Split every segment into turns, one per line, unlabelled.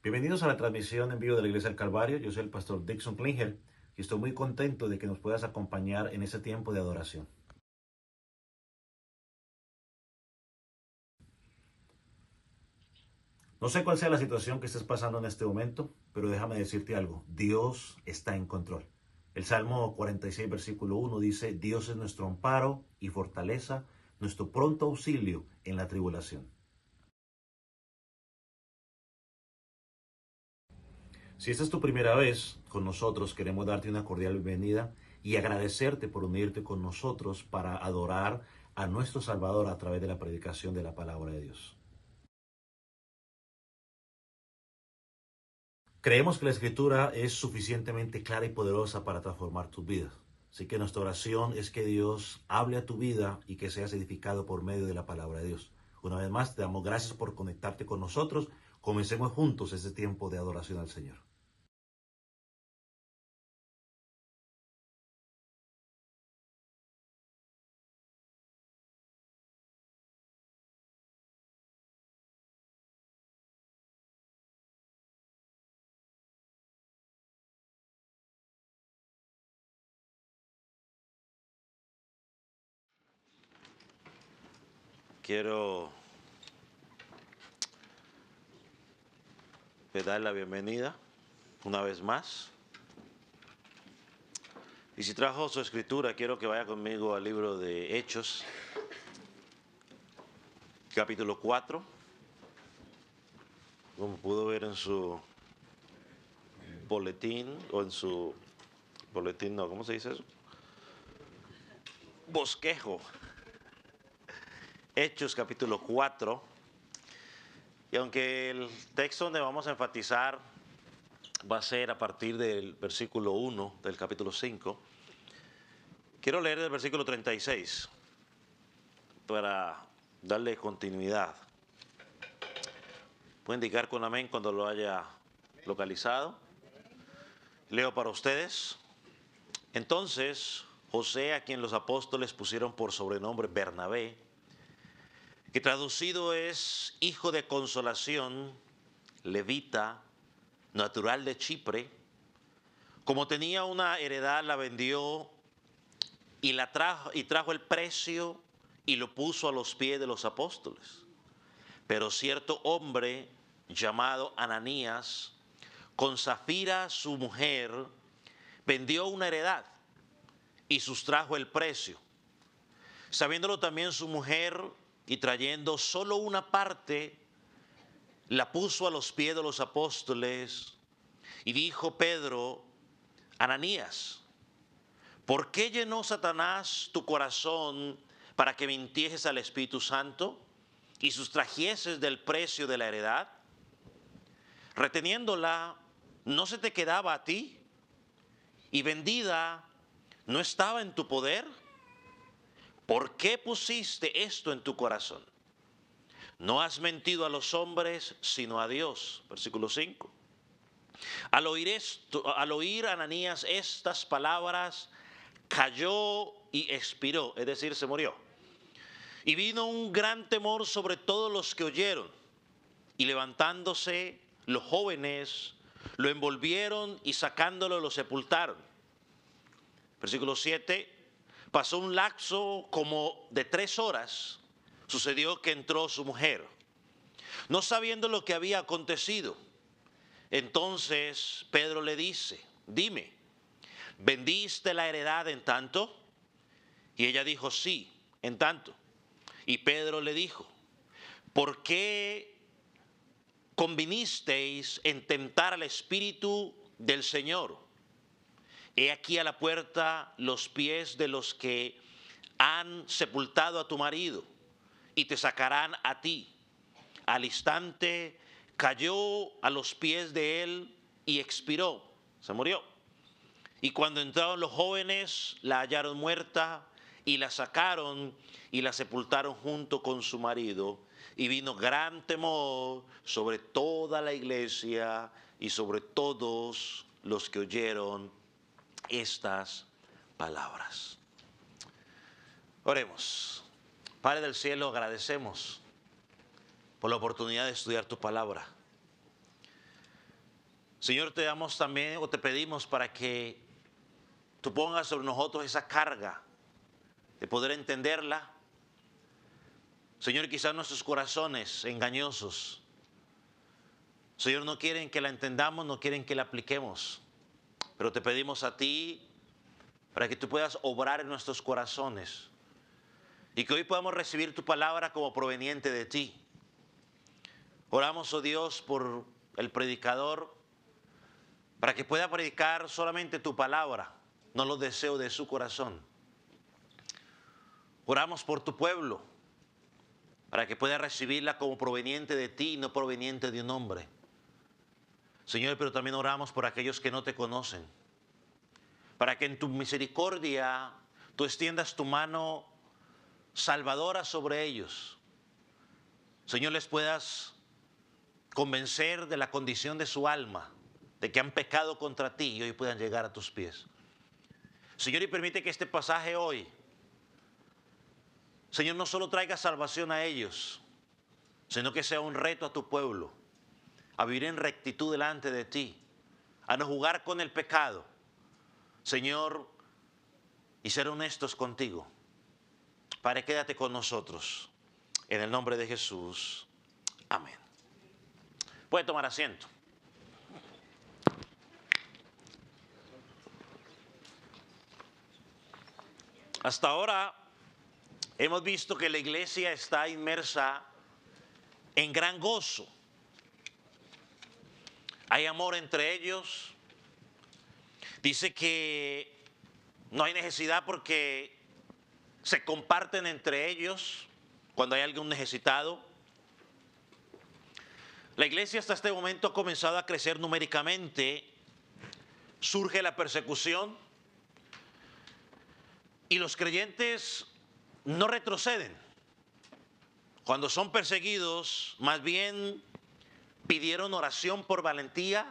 Bienvenidos a la transmisión en vivo de la Iglesia del Calvario. Yo soy el pastor Dixon Klinger y estoy muy contento de que nos puedas acompañar en este tiempo de adoración. No sé cuál sea la situación que estés pasando en este momento, pero déjame decirte algo. Dios está en control. El Salmo 46, versículo 1 dice, Dios es nuestro amparo y fortaleza, nuestro pronto auxilio en la tribulación. Si esta es tu primera vez con nosotros, queremos darte una cordial bienvenida y agradecerte por unirte con nosotros para adorar a nuestro Salvador a través de la predicación de la palabra de Dios. Creemos que la Escritura es suficientemente clara y poderosa para transformar tus vidas. Así que nuestra oración es que Dios hable a tu vida y que seas edificado por medio de la palabra de Dios. Una vez más, te damos gracias por conectarte con nosotros. Comencemos juntos este tiempo de adoración al Señor.
Quiero dar la bienvenida una vez más. Y si trajo su escritura, quiero que vaya conmigo al libro de Hechos, capítulo 4. Como pudo ver en su boletín, o en su boletín, no, ¿cómo se dice eso? Bosquejo. Hechos, capítulo 4. Y aunque el texto donde vamos a enfatizar va a ser a partir del versículo 1 del capítulo 5, quiero leer el versículo 36 para darle continuidad. Puede indicar con amén cuando lo haya localizado. Leo para ustedes. Entonces, José, a quien los apóstoles pusieron por sobrenombre Bernabé, que traducido es hijo de consolación, levita, natural de Chipre, como tenía una heredad, la vendió y trajo el precio y lo puso a los pies de los apóstoles. Pero cierto hombre llamado Ananías, con Zafira su mujer, vendió una heredad y sustrajo el precio. Sabiéndolo también su mujer, y trayendo solo una parte, la puso a los pies de los apóstoles. Y dijo Pedro, Ananías, ¿por qué llenó Satanás tu corazón para que mintieses al Espíritu Santo y sustrajeses del precio de la heredad? Reteniéndola, ¿no se te quedaba a ti? Y vendida, ¿no estaba en tu poder? ¿Por qué pusiste esto en tu corazón? No has mentido a los hombres, sino a Dios. Versículo 5. Al oír Ananías estas palabras, cayó y expiró, es decir, se murió. Y vino un gran temor sobre todos los que oyeron. Y levantándose los jóvenes, lo envolvieron y sacándolo lo sepultaron. Versículo 7. Pasó un lapso como de 3 horas. Sucedió que entró su mujer, no sabiendo lo que había acontecido. Entonces Pedro le dice, dime, ¿vendiste la heredad en tanto? Y ella dijo, sí, en tanto. Y Pedro le dijo, ¿por qué convinisteis en tentar al Espíritu del Señor? He aquí a la puerta los pies de los que han sepultado a tu marido y te sacarán a ti. Al instante cayó a los pies de él y expiró, se murió. Y cuando entraron los jóvenes, la hallaron muerta y la sacaron y la sepultaron junto con su marido. Y vino gran temor sobre toda la iglesia y sobre todos los que oyeron estas palabras. Oremos. Padre del cielo, agradecemos por la oportunidad de estudiar tu palabra. Señor, te damos también o te pedimos para que tú pongas sobre nosotros esa carga de poder entenderla. Señor, quizás nuestros corazones engañosos, Señor, no quieren que la entendamos, no quieren que la apliquemos. Pero te pedimos a ti para que tú puedas obrar en nuestros corazones y que hoy podamos recibir tu palabra como proveniente de ti. Oramos, oh Dios, por el predicador, para que pueda predicar solamente tu palabra, no los deseos de su corazón. Oramos por tu pueblo, para que pueda recibirla como proveniente de ti y no proveniente de un hombre. Señor, pero también oramos por aquellos que no te conocen, para que en tu misericordia tú extiendas tu mano salvadora sobre ellos. Señor, les puedas convencer de la condición de su alma, de que han pecado contra ti y hoy puedan llegar a tus pies. Señor, y permite que este pasaje hoy, Señor, no solo traiga salvación a ellos, sino que sea un reto a tu pueblo, a vivir en rectitud delante de ti, a no jugar con el pecado, Señor, y ser honestos contigo. Padre, quédate con nosotros. En el nombre de Jesús. Amén. Puede tomar asiento. Hasta ahora hemos visto que la iglesia está inmersa en gran gozo. Hay amor entre ellos. Dice que no hay necesidad porque se comparten entre ellos cuando hay algún necesitado. La iglesia hasta este momento ha comenzado a crecer numéricamente. Surge la persecución y los creyentes no retroceden. Cuando son perseguidos, más bien pidieron oración por valentía.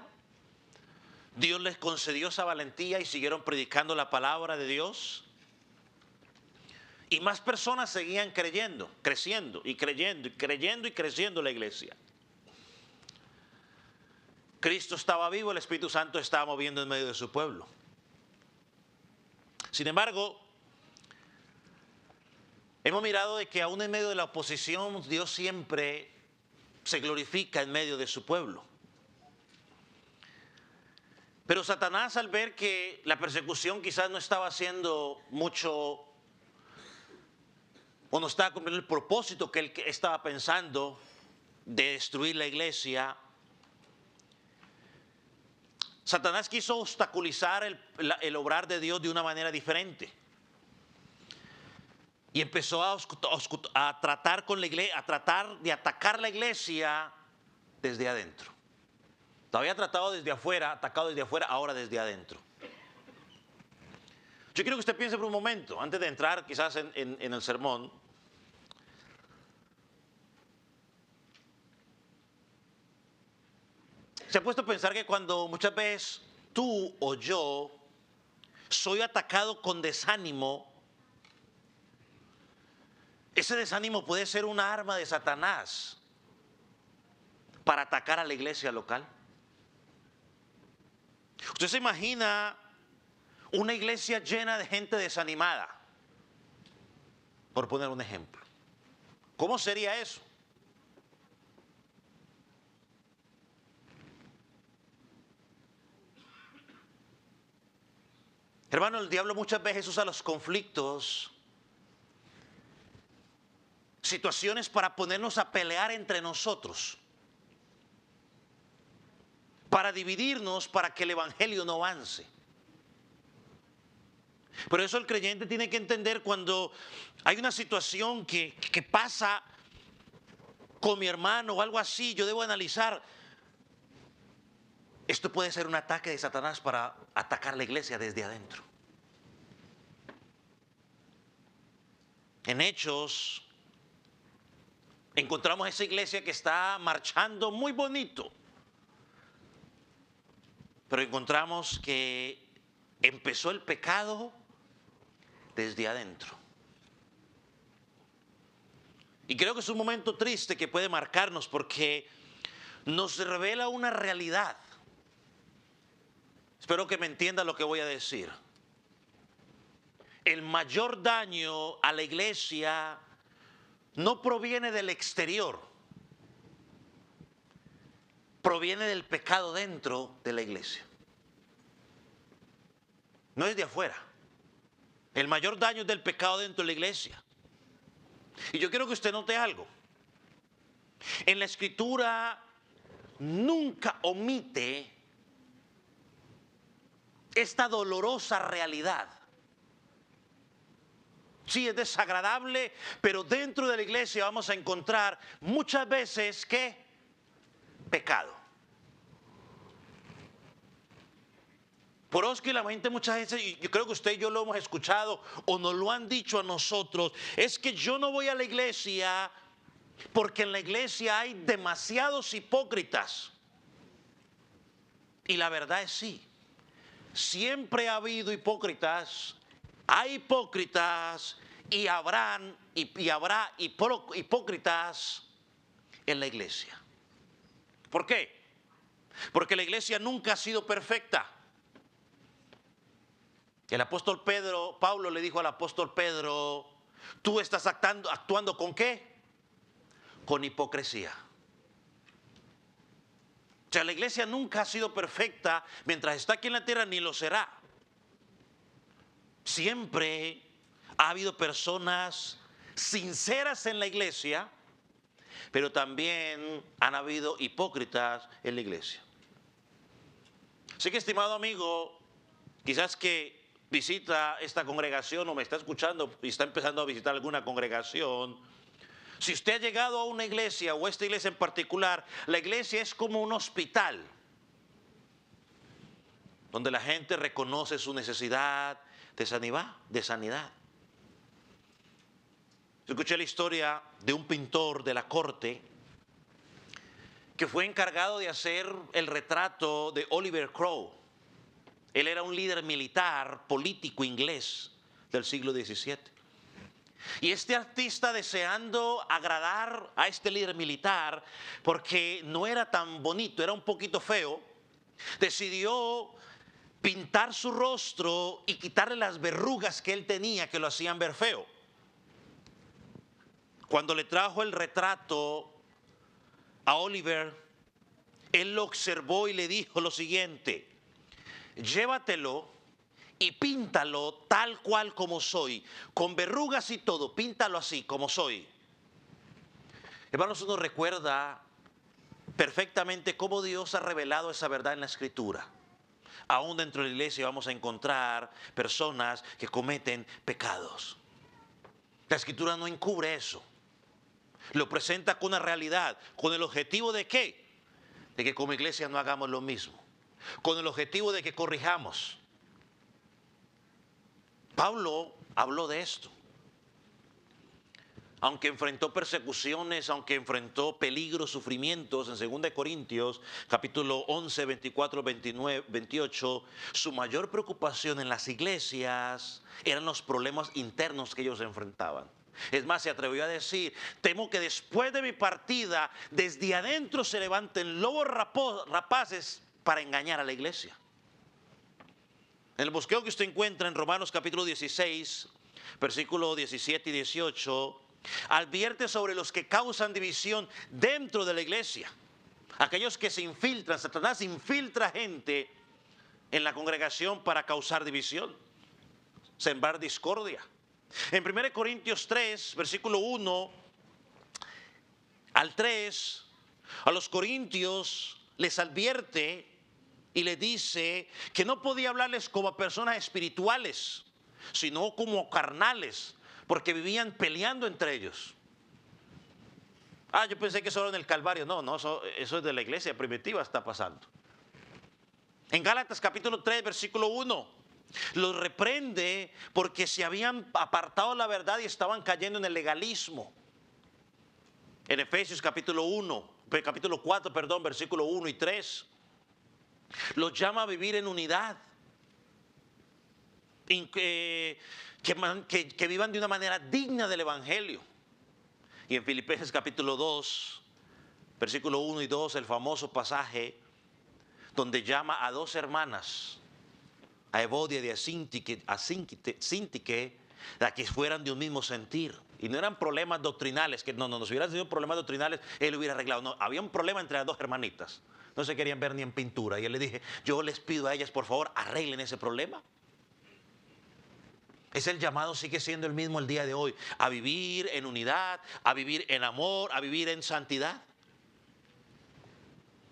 Dios les concedió esa valentía y siguieron predicando la palabra de Dios. Y más personas seguían creyendo, creciendo y creyendo y creyendo y creciendo la iglesia. Cristo estaba vivo, el Espíritu Santo estaba moviendo en medio de su pueblo. Sin embargo, hemos mirado de que aún en medio de la oposición, Dios siempre se glorifica en medio de su pueblo. Pero Satanás, al ver que la persecución quizás no estaba haciendo mucho o no estaba cumpliendo el propósito que él estaba pensando de destruir la iglesia, Satanás quiso obstaculizar el obrar de Dios de una manera diferente. Y empezó a tratar con la iglesia, a tratar de atacar la iglesia desde adentro. Había tratado desde afuera, atacado desde afuera, ahora desde adentro. Yo quiero que usted piense por un momento, antes de entrar quizás en el sermón. ¿Se ha puesto a pensar que cuando muchas veces tú o yo soy atacado con desánimo, ese desánimo puede ser una arma de Satanás para atacar a la iglesia local? Usted se imagina una iglesia llena de gente desanimada, por poner un ejemplo. ¿Cómo sería eso? Hermano, el diablo muchas veces usa los conflictos, situaciones para ponernos a pelear entre nosotros, para dividirnos, para que el evangelio no avance. Por eso el creyente tiene que entender cuando hay una situación que pasa con mi hermano o algo así, yo debo analizar. Esto puede ser un ataque de Satanás para atacar la iglesia desde adentro. En Hechos encontramos esa iglesia que está marchando muy bonito, pero encontramos que empezó el pecado desde adentro. Y creo que es un momento triste que puede marcarnos porque nos revela una realidad. Espero que me entienda lo que voy a decir. El mayor daño a la iglesia no proviene del exterior, proviene del pecado dentro de la iglesia. No es de afuera. El mayor daño es del pecado dentro de la iglesia. Y yo quiero que usted note algo. En la Escritura nunca omite esta dolorosa realidad. Sí, es desagradable, pero dentro de la iglesia vamos a encontrar muchas veces ¿qué? Pecado. Por eso que la mente muchas veces, y yo creo que usted y yo lo hemos escuchado o nos lo han dicho a nosotros, es que yo no voy a la iglesia porque en la iglesia hay demasiados hipócritas. Y la verdad es sí, siempre ha habido hipócritas, hay hipócritas y habrá hipócritas en la iglesia. ¿Por qué? Porque la iglesia nunca ha sido perfecta. El apóstol Pablo le dijo al apóstol Pedro, tú estás actuando ¿con qué? Con hipocresía. O sea, la iglesia nunca ha sido perfecta, mientras está aquí en la tierra ni lo será. Siempre ha habido personas sinceras en la iglesia, pero también han habido hipócritas en la iglesia. Así que, estimado amigo, quizás que visita esta congregación o me está escuchando y está empezando a visitar alguna congregación, si usted ha llegado a una iglesia o esta iglesia en particular, la iglesia es como un hospital donde la gente reconoce su necesidad de sanidad. Yo escuché la historia de un pintor de la corte que fue encargado de hacer el retrato de Oliver Cromwell. Él era un líder militar, político inglés del siglo XVII. Y este artista, deseando agradar a este líder militar, porque no era tan bonito, era un poquito feo, decidió pintar su rostro y quitarle las verrugas que él tenía que lo hacían ver feo. Cuando le trajo el retrato a Oliver, él lo observó y le dijo lo siguiente: llévatelo y píntalo tal cual como soy, con verrugas y todo, píntalo así como soy. Hermanos, uno recuerda perfectamente cómo Dios ha revelado esa verdad en la Escritura. Aún dentro de la iglesia vamos a encontrar personas que cometen pecados. La Escritura no encubre eso. Lo presenta con una realidad, con el objetivo de ¿qué? De que como iglesia no hagamos lo mismo. Con el objetivo de que corrijamos. Pablo habló de esto. Aunque enfrentó persecuciones, aunque enfrentó peligros, sufrimientos, en 2 Corintios, capítulo 11, 24, 29, 28, su mayor preocupación en las iglesias eran los problemas internos que ellos enfrentaban. Es más, se atrevió a decir: temo que después de mi partida, desde adentro se levanten lobos rapaces para engañar a la iglesia. En el bosqueo que usted encuentra en Romanos capítulo 16, versículo 17 y 18, advierte sobre los que causan división dentro de la iglesia. Aquellos que se infiltran, Satanás infiltra gente en la congregación para causar división, sembrar discordia. En 1 Corintios 3, versículo 1 al 3, a los corintios les advierte y les dice que no podía hablarles como a personas espirituales, sino como carnales, porque vivían peleando entre ellos. Yo pensé que eso era en el Calvario. No, eso es de la iglesia primitiva, está pasando. En Gálatas capítulo 3, versículo 1, los reprende porque se habían apartado la verdad y estaban cayendo en el legalismo. En Efesios capítulo 4, versículo 1 y 3, los llama a vivir en unidad, que vivan de una manera digna del evangelio. Y en Filipenses capítulo 2, versículo 1 y 2, el famoso pasaje donde llama a dos hermanas a Evodia y a Síntique, a que fueran de un mismo sentir. Y no eran problemas doctrinales, que no, si hubieran sido problemas doctrinales, él hubiera arreglado. No, había un problema entre las dos hermanitas. No se querían ver ni en pintura. Y él le dije, yo les pido a ellas, por favor, arreglen ese problema. Es el llamado, sigue siendo el mismo el día de hoy, a vivir en unidad, a vivir en amor, a vivir en santidad.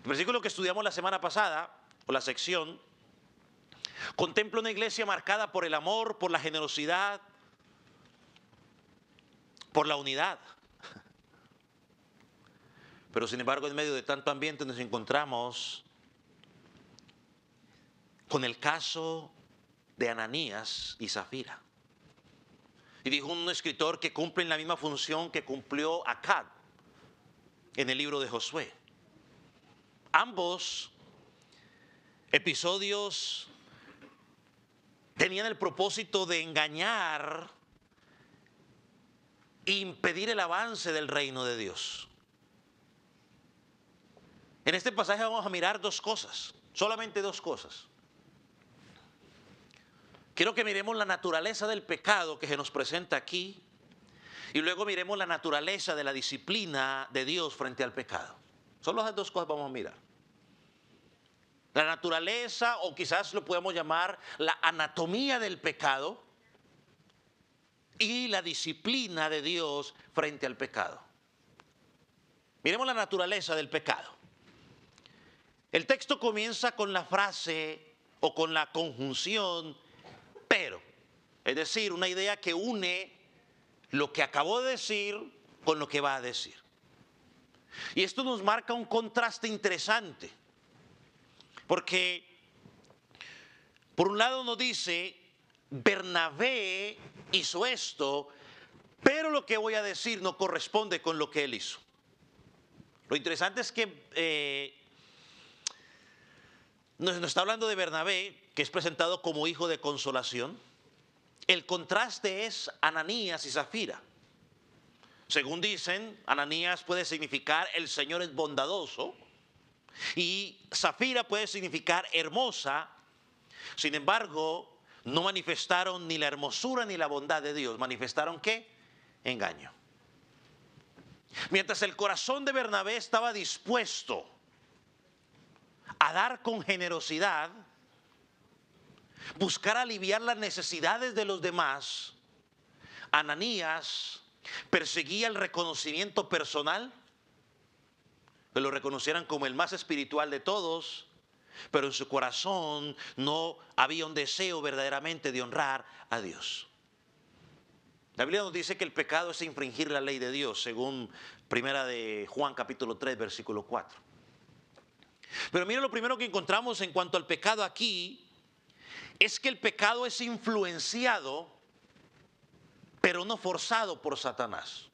El versículo que estudiamos la semana pasada, o la sección, contempla una iglesia marcada por el amor, por la generosidad, por la unidad. Pero sin embargo, en medio de tanto ambiente nos encontramos con el caso de Ananías y Zafira. Y dijo un escritor que cumplen la misma función que cumplió Acab en el libro de Josué. Ambos episodios tenían el propósito de engañar e impedir el avance del reino de Dios. En este pasaje vamos a mirar dos cosas, solamente dos cosas. Quiero que miremos la naturaleza del pecado que se nos presenta aquí y luego miremos la naturaleza de la disciplina de Dios frente al pecado. Solo esas dos cosas vamos a mirar. La naturaleza, o quizás lo podemos llamar la anatomía del pecado, y la disciplina de Dios frente al pecado. Miremos la naturaleza del pecado. El texto comienza con la frase o con la conjunción pero, es decir, una idea que une lo que acabó de decir con lo que va a decir. Y esto nos marca un contraste interesante, porque por un lado nos dice, Bernabé hizo esto, pero lo que voy a decir no corresponde con lo que él hizo. Lo interesante es que nos está hablando de Bernabé, que es presentado como hijo de consolación. El contraste es Ananías y Zafira. Según dicen, Ananías puede significar el Señor es bondadoso y Zafira puede significar hermosa. Sin embargo, no manifestaron ni la hermosura ni la bondad de Dios. ¿Manifestaron qué? Engaño. Mientras el corazón de Bernabé estaba dispuesto a dar con generosidad, buscar aliviar las necesidades de los demás, Ananías perseguía el reconocimiento personal, que lo reconocieran como el más espiritual de todos, pero en su corazón no había un deseo verdaderamente de honrar a Dios. La Biblia nos dice que el pecado es infringir la ley de Dios, según primera de Juan capítulo 3, versículo 4. Pero mire, lo primero que encontramos en cuanto al pecado aquí es que el pecado es influenciado, pero no forzado por Satanás.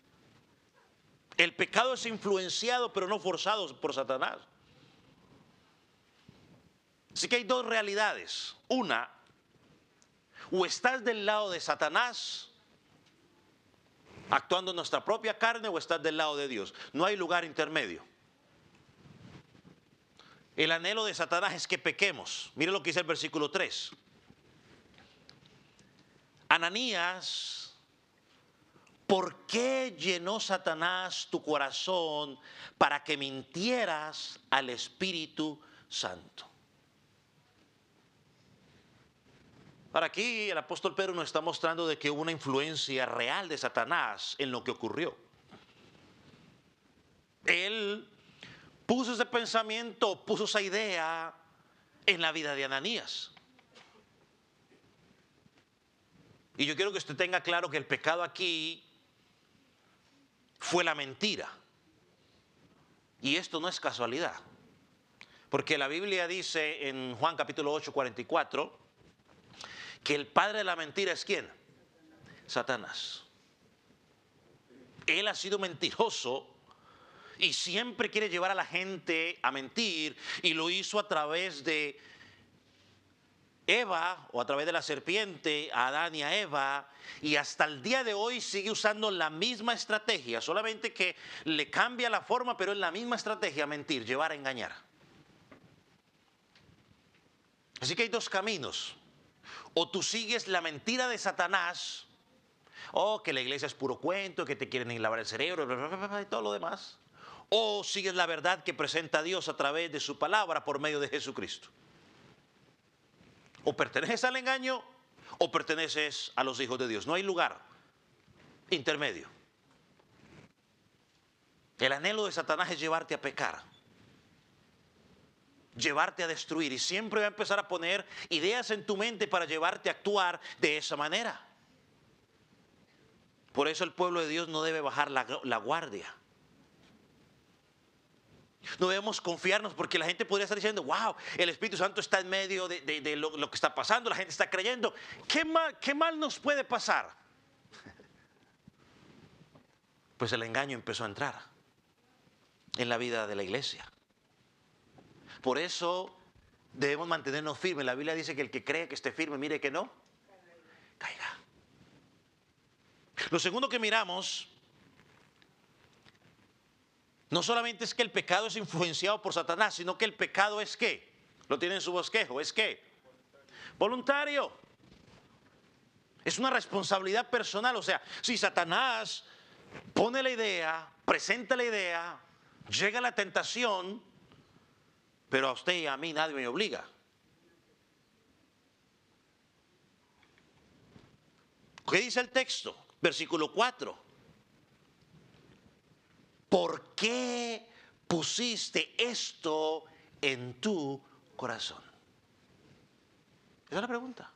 El pecado es influenciado, pero no forzado por Satanás. Así que hay dos realidades. Una, o estás del lado de Satanás, actuando en nuestra propia carne, o estás del lado de Dios. No hay lugar intermedio. El anhelo de Satanás es que pequemos. Mire lo que dice el versículo 3. Ananías, ¿por qué llenó Satanás tu corazón para que mintieras al Espíritu Santo? Ahora aquí el apóstol Pedro nos está mostrando de que hubo una influencia real de Satanás en lo que ocurrió. Él puso ese pensamiento, puso esa idea en la vida de Ananías. Y yo quiero que usted tenga claro que el pecado aquí fue la mentira. Y esto no es casualidad. Porque la Biblia dice en Juan capítulo 8, 44, que el padre de la mentira es ¿quién? Satanás. Él ha sido mentiroso y siempre quiere llevar a la gente a mentir, y lo hizo a través de Eva, o a través de la serpiente, a Adán y a Eva, y hasta el día de hoy sigue usando la misma estrategia, solamente que le cambia la forma, pero es la misma estrategia: mentir, llevar a engañar. Así que hay dos caminos. O tú sigues la mentira de Satanás, o que la iglesia es puro cuento, que te quieren lavar el cerebro, y todo lo demás. O sigues la verdad que presenta Dios a través de su palabra por medio de Jesucristo. O perteneces al engaño o perteneces a los hijos de Dios. No hay lugar intermedio. El anhelo de Satanás es llevarte a pecar, llevarte a destruir, y siempre va a empezar a poner ideas en tu mente para llevarte a actuar de esa manera. Por eso el pueblo de Dios no debe bajar la guardia. No debemos confiarnos, porque la gente podría estar diciendo: wow, el Espíritu Santo está en medio de lo que está pasando, la gente está creyendo. ¿Qué mal nos puede pasar? Pues el engaño empezó a entrar en la vida de la iglesia. Por eso debemos mantenernos firmes. La Biblia dice que el que cree que esté firme, mire que no caiga. Lo segundo que miramos, no solamente es que el pecado es influenciado por Satanás, sino que el pecado es ¿qué? Lo tiene en su bosquejo, ¿es qué? Voluntario. Es una responsabilidad personal. O sea, si Satanás pone la idea, presenta la idea, llega la tentación, pero a usted y a mí nadie me obliga. ¿Qué dice el texto? Versículo 4. ¿Por qué pusiste esto en tu corazón? Esa es la pregunta.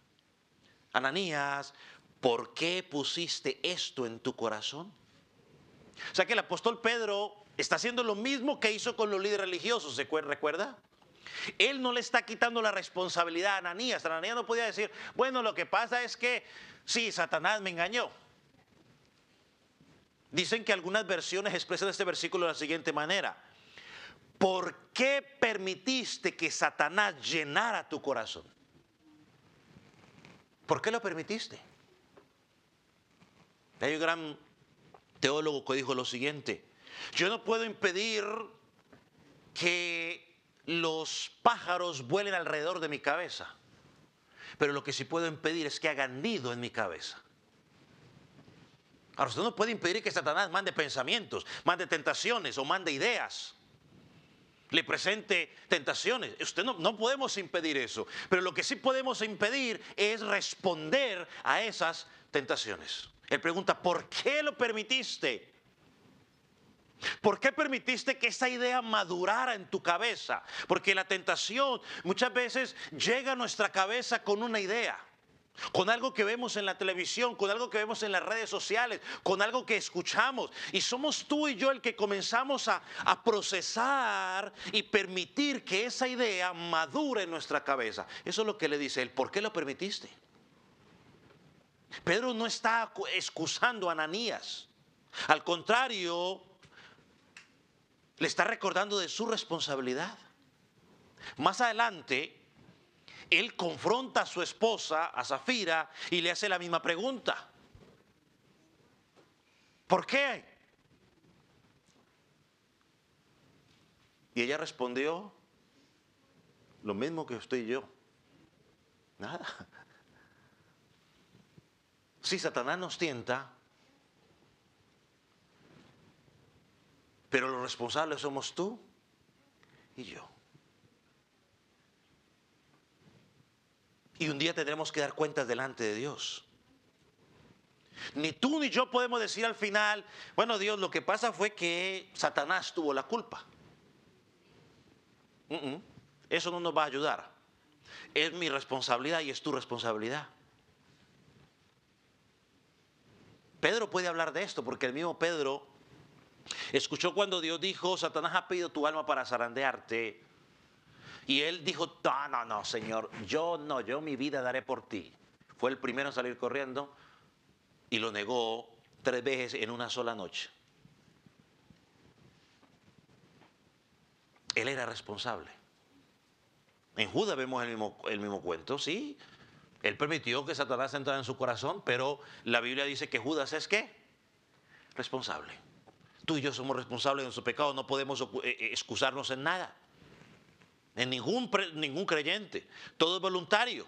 Ananías, ¿por qué pusiste esto en tu corazón? O sea que el apóstol Pedro está haciendo lo mismo que hizo con los líderes religiosos, ¿se recuerda? Él no le está quitando la responsabilidad a Ananías. Ananías no podía decir: bueno, lo que pasa es que sí, Satanás me engañó. Dicen que algunas versiones expresan este versículo de la siguiente manera: ¿por qué permitiste que Satanás llenara tu corazón? ¿Por qué lo permitiste? Hay un gran teólogo que dijo lo siguiente: yo no puedo impedir que los pájaros vuelen alrededor de mi cabeza, pero lo que sí puedo impedir es que hagan nido en mi cabeza. Ahora, usted no puede impedir que Satanás mande pensamientos, mande tentaciones o mande ideas, le presente tentaciones. Usted no podemos impedir eso, pero lo que sí podemos impedir es responder a esas tentaciones. Él pregunta: ¿por qué lo permitiste? ¿Por qué permitiste que esa idea madurara en tu cabeza? Porque la tentación muchas veces llega a nuestra cabeza con una idea, con algo que vemos en la televisión, con algo que vemos en las redes sociales, con algo que escuchamos. Y somos tú y yo el que comenzamos a procesar y permitir que esa idea madure en nuestra cabeza. Eso es lo que le dice él: ¿por qué lo permitiste? Pedro no está excusando a Ananías. Al contrario, le está recordando de su responsabilidad. Más adelante, él confronta a su esposa, a Zafira, y le hace la misma pregunta: ¿por qué? Y ella respondió lo mismo que usted y yo: nada. Si Satanás nos tienta, pero los responsables somos tú y yo. Y un día tendremos que dar cuentas delante de Dios. Ni tú ni yo podemos decir al final: bueno, Dios, lo que pasa fue que Satanás tuvo la culpa. Eso no nos va a ayudar. Es mi responsabilidad y es tu responsabilidad. Pedro puede hablar de esto, porque el mismo Pedro escuchó cuando Dios dijo: Satanás ha pedido tu alma para zarandearte. Y él dijo: no, Señor, yo mi vida daré por ti. Fue el primero en salir corriendo y lo negó 3 veces en una sola noche. Él era responsable. En Judas vemos el mismo cuento, sí. Él permitió que Satanás entrara en su corazón, pero la Biblia dice que Judas es ¿qué? Responsable. Tú y yo somos responsables de nuestro pecado, no podemos excusarnos en nada. En ningún creyente. Todo es voluntario.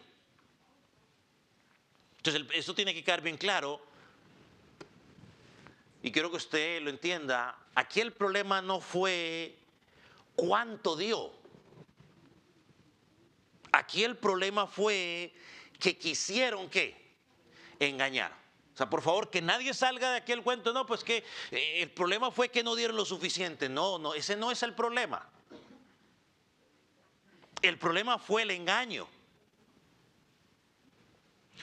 Entonces, esto tiene que quedar bien claro y quiero que usted lo entienda. Aquí el problema no fue cuánto dio. Aquí el problema fue que quisieron, ¿qué? Engañar. O sea, por favor, que nadie salga de aquel cuento. No, pues que el problema fue que no dieron lo suficiente. No, no, ese no es el problema. El problema fue el engaño.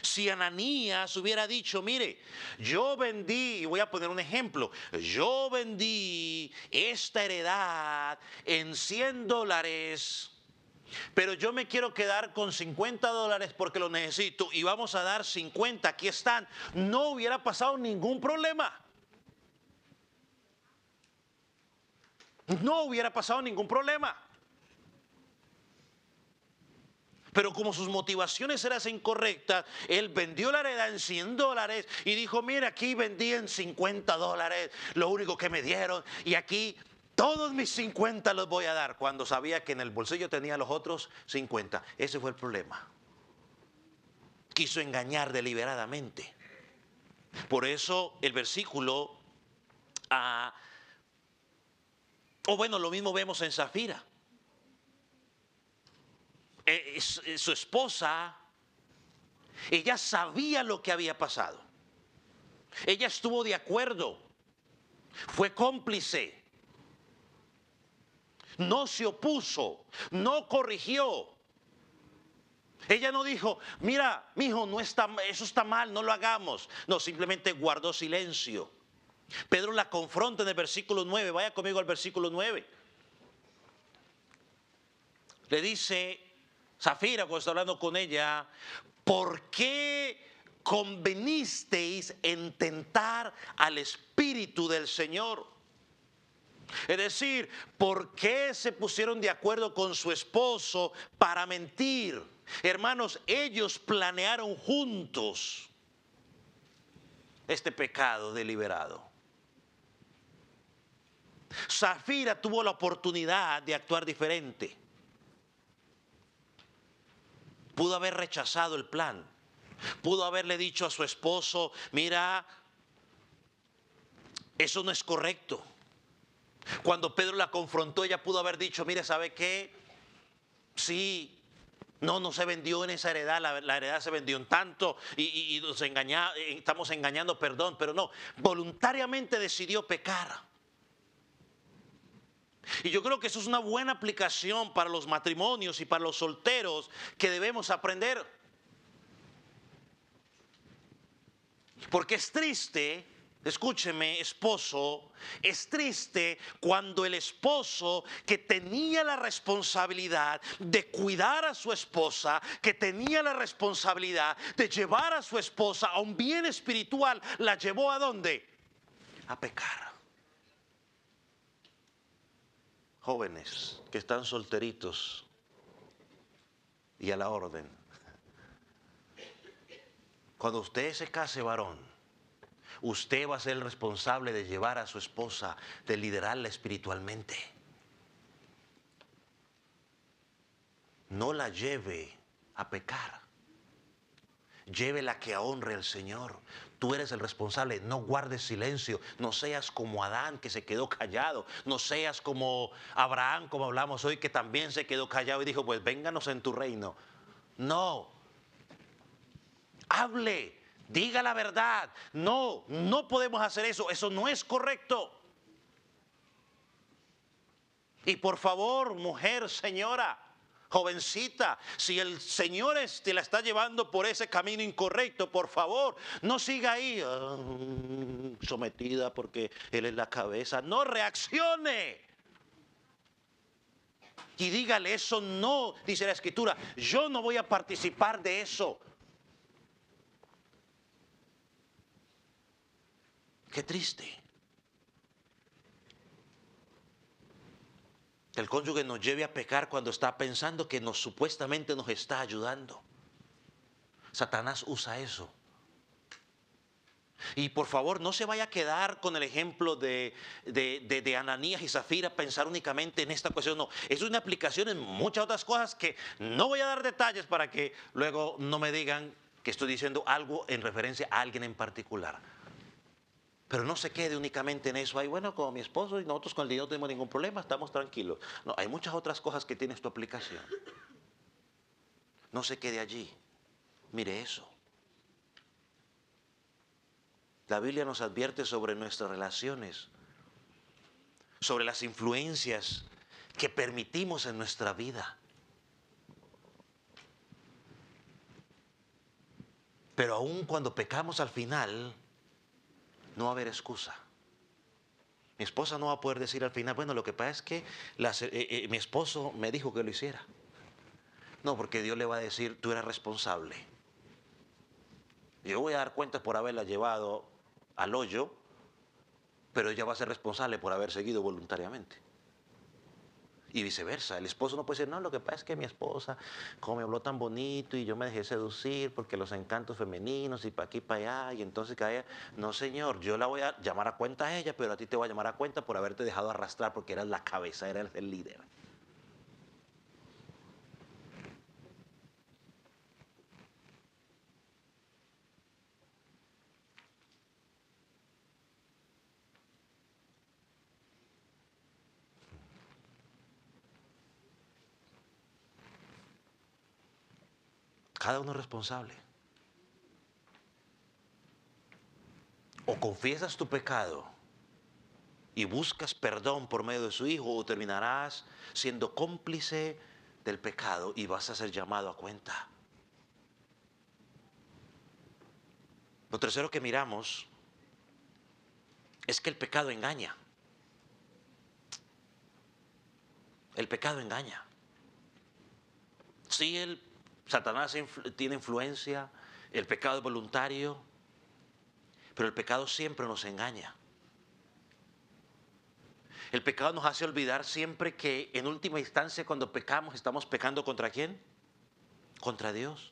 Si Ananías hubiera dicho, mire, yo vendí, y voy a poner un ejemplo, yo vendí esta heredad en $100, pero yo me quiero quedar con $50 porque lo necesito y vamos a dar 50, aquí están, no hubiera pasado ningún problema. No hubiera pasado ningún problema. Pero como sus motivaciones eran incorrectas, él vendió la heredad en $100 y dijo, mira, aquí vendí en $50, lo único que me dieron, y aquí todos mis 50 los voy a dar, cuando sabía que en el bolsillo tenía los otros 50. Ese fue el problema. Quiso engañar deliberadamente. Por eso el versículo, lo mismo vemos en Zafira. Su esposa, ella sabía lo que había pasado. Ella estuvo de acuerdo, fue cómplice, no se opuso, no corrigió. Ella no dijo, mira, mijo, no está, eso está mal, no lo hagamos. No, simplemente guardó silencio. Pedro la confronta en el versículo 9, vaya conmigo al versículo 9. Le dice Zafira, cuando está hablando con ella, ¿por qué convenisteis en tentar al Espíritu del Señor? Es decir, ¿por qué se pusieron de acuerdo con su esposo para mentir? Hermanos, ellos planearon juntos este pecado deliberado. Zafira tuvo la oportunidad de actuar diferente. Pudo haber rechazado el plan. Pudo haberle dicho a su esposo, mira, eso no es correcto. Cuando Pedro la confrontó, ella pudo haber dicho, mire, ¿sabe qué? Sí, no se vendió en esa heredad, la heredad se vendió en tanto y nos estamos engañando, perdón, pero no, voluntariamente decidió pecar. Y yo creo que eso es una buena aplicación para los matrimonios y para los solteros que debemos aprender. Porque es triste, escúcheme, esposo, es triste cuando el esposo que tenía la responsabilidad de cuidar a su esposa, que tenía la responsabilidad de llevar a su esposa a un bien espiritual, la llevó ¿a dónde? A pecar. Jóvenes que están solteritos y a la orden. Cuando usted se case varón, usted va a ser el responsable de llevar a su esposa, de liderarla espiritualmente. No la lleve a pecar. Llévela que honre al Señor. Tú eres el responsable, no guardes silencio, no seas como Adán que se quedó callado, no seas como Abraham, como hablamos hoy, que también se quedó callado y dijo, pues vénganos en tu reino. No, hable, diga la verdad. No podemos hacer eso, eso no es correcto. Y por favor, mujer, señora, jovencita, si el Señor te la está llevando por ese camino incorrecto, por favor, no siga ahí sometida porque Él es la cabeza. No, reaccione. Y dígale, eso no, dice la Escritura, yo no voy a participar de eso. Qué triste. Que el cónyuge nos lleve a pecar cuando está pensando que supuestamente nos está ayudando. Satanás usa eso. Y por favor, no se vaya a quedar con el ejemplo de Ananías y Zafira, pensar únicamente en esta cuestión. No, es una aplicación en muchas otras cosas que no voy a dar detalles para que luego no me digan que estoy diciendo algo en referencia a alguien en particular. Pero no se quede únicamente en eso. Ay, bueno, como mi esposo y nosotros con el dinero no tenemos ningún problema, estamos tranquilos. No, hay muchas otras cosas que tienes tu aplicación. No se quede allí. Mire eso. La Biblia nos advierte sobre nuestras relaciones, sobre las influencias que permitimos en nuestra vida. Pero aun cuando pecamos al final, no va a haber excusa. Mi esposa no va a poder decir al final, bueno, lo que pasa es que mi esposo me dijo que lo hiciera. No, porque Dios le va a decir, tú eres responsable. Yo voy a dar cuentas por haberla llevado al hoyo, pero ella va a ser responsable por haber seguido voluntariamente. Y viceversa, el esposo no puede decir, no, lo que pasa es que mi esposa, como me habló tan bonito y yo me dejé seducir porque los encantos femeninos y para aquí y para allá, y entonces cae, no señor, yo la voy a llamar a cuenta a ella, pero a ti te voy a llamar a cuenta por haberte dejado arrastrar porque eras la cabeza, eras el líder. Cada uno es responsable. O confiesas tu pecado y buscas perdón por medio de su Hijo, o terminarás siendo cómplice del pecado y vas a ser llamado a cuenta. Lo tercero que miramos es que el pecado engaña. El pecado engaña. Sí, Satanás tiene influencia, el pecado es voluntario, pero el pecado siempre nos engaña. El pecado nos hace olvidar siempre que en última instancia cuando pecamos estamos pecando ¿contra quién? Contra Dios.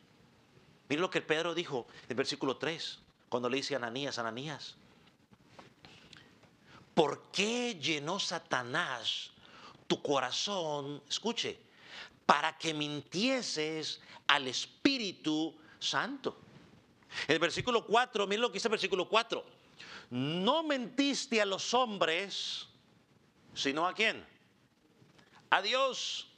Miren lo que Pedro dijo en versículo 3, cuando le dice a Ananías, Ananías, ¿por qué llenó Satanás tu corazón? Escuche, para que mintieses al Espíritu Santo. En el versículo 4, miren lo que dice el versículo 4. No mentiste a los hombres, sino ¿a quién? A Dios.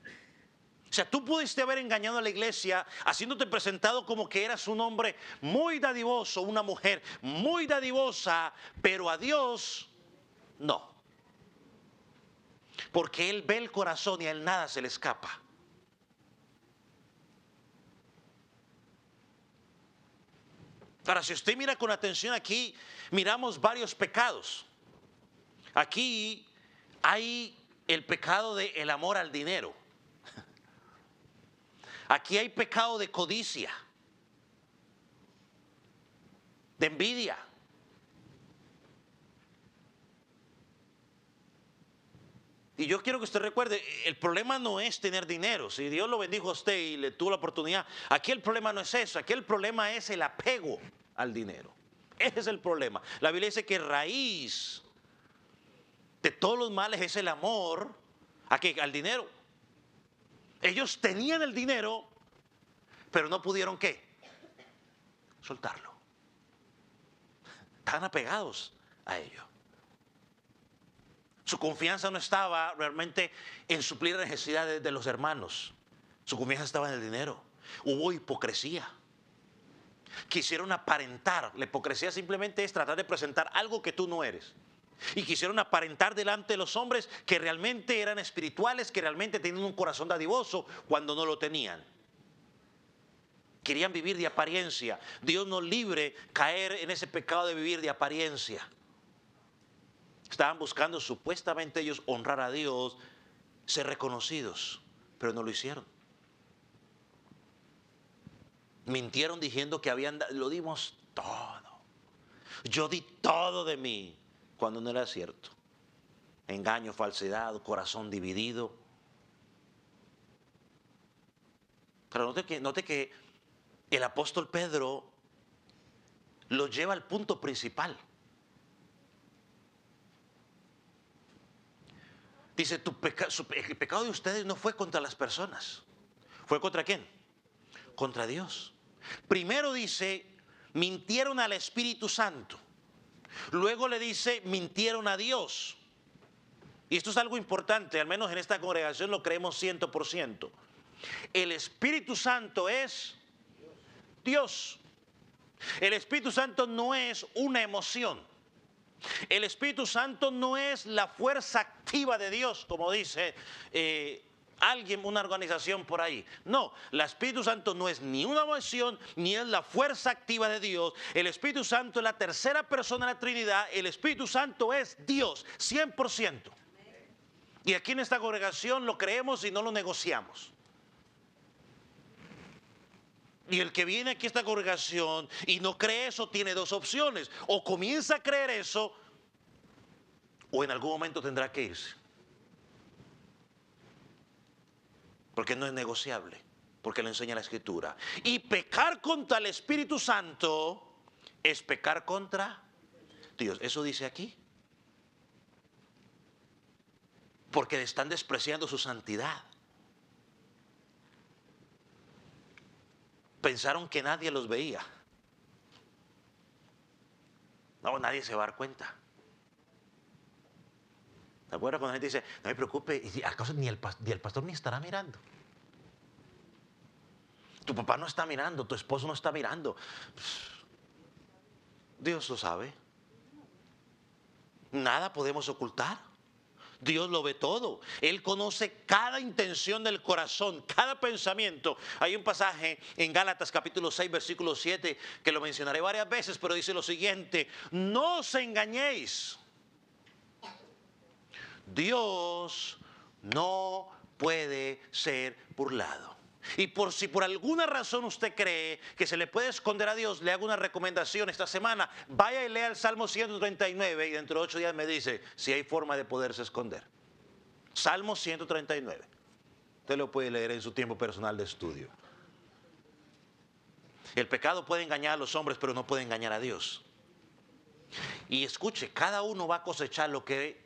O sea, tú pudiste haber engañado a la iglesia haciéndote presentado como que eras un hombre muy dadivoso, una mujer muy dadivosa, pero a Dios no. Porque Él ve el corazón y a Él nada se le escapa. Ahora, si usted mira con atención aquí, miramos varios pecados. Aquí hay el pecado del amor al dinero. Aquí hay pecado de codicia, de envidia. Y yo quiero que usted recuerde, el problema no es tener dinero. Si Dios lo bendijo a usted y le tuvo la oportunidad, aquí el problema no es eso. Aquí el problema es el apego al dinero. Ese es el problema. La Biblia dice que raíz de todos los males es el amor ¿a qué? Al dinero. Ellos tenían el dinero, pero no pudieron ¿qué? Soltarlo. Estaban apegados a ello. Su confianza no estaba realmente en suplir las necesidades de los hermanos. Su confianza estaba en el dinero. Hubo hipocresía. Quisieron aparentar. La hipocresía simplemente es tratar de presentar algo que tú no eres. Y quisieron aparentar delante de los hombres que realmente eran espirituales, que realmente tenían un corazón dadivoso cuando no lo tenían. Querían vivir de apariencia. Dios nos libre caer en ese pecado de vivir de apariencia. Estaban buscando supuestamente ellos honrar a Dios, ser reconocidos, pero no lo hicieron. Mintieron diciendo que lo dimos todo. Yo di todo de mí, cuando no era cierto. Engaño, falsedad, corazón dividido. Pero note que el apóstol Pedro lo lleva al punto principal. Dice, el pecado de ustedes no fue contra las personas. ¿Fue contra quién? contra Dios. Primero dice, mintieron al Espíritu Santo. Luego le dice, mintieron a Dios. Y esto es algo importante, al menos en esta congregación lo creemos 100%. El Espíritu Santo es Dios. El Espíritu Santo no es una emoción. El Espíritu Santo no es la fuerza activa de Dios, como dice alguien, una organización por ahí. No, el Espíritu Santo no es ni una emoción, ni es la fuerza activa de Dios. El Espíritu Santo es la tercera persona de la Trinidad. El Espíritu Santo es Dios, 100%. Y aquí en esta congregación lo creemos y no lo negociamos. Y el que viene aquí a esta congregación y no cree eso tiene dos opciones. O comienza a creer eso, o en algún momento tendrá que irse. Porque no es negociable, porque lo enseña la Escritura. Y pecar contra el Espíritu Santo es pecar contra Dios. Eso dice aquí. Porque están despreciando su santidad. Pensaron que nadie los veía. No, nadie se va a dar cuenta. ¿Te acuerdas cuando la gente dice, no me preocupe, acaso ni el pastor ni estará mirando? Tu papá no está mirando, tu esposo no está mirando. Dios lo sabe. Nada podemos ocultar. Dios lo ve todo. Él conoce cada intención del corazón, cada pensamiento. Hay un pasaje en Gálatas capítulo 6, versículo 7, que lo mencionaré varias veces, pero dice lo siguiente: no os engañéis. Dios no puede ser burlado. Y si por alguna razón usted cree que se le puede esconder a Dios, le hago una recomendación esta semana. Vaya y lea el Salmo 139 y dentro de 8 días me dice si hay forma de poderse esconder. Salmo 139. Usted lo puede leer en su tiempo personal de estudio. El pecado puede engañar a los hombres, pero no puede engañar a Dios. Y escuche, cada uno va a cosechar lo que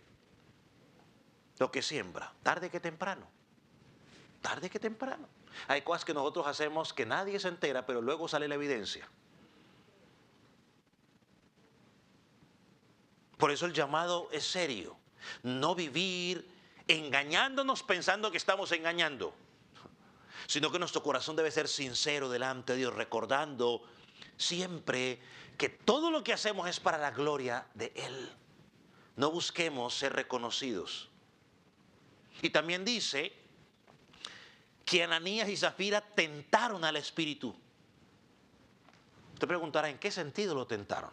siembra, tarde que temprano. Tarde que temprano. Hay cosas que nosotros hacemos que nadie se entera, pero luego sale la evidencia. Por eso el llamado es serio. No vivir engañándonos pensando que estamos engañando, sino que nuestro corazón debe ser sincero delante de Dios, recordando siempre que todo lo que hacemos es para la gloria de Él. No busquemos ser reconocidos. Y también dice que Ananías y Zafira tentaron al Espíritu. Usted preguntará, ¿en qué sentido lo tentaron?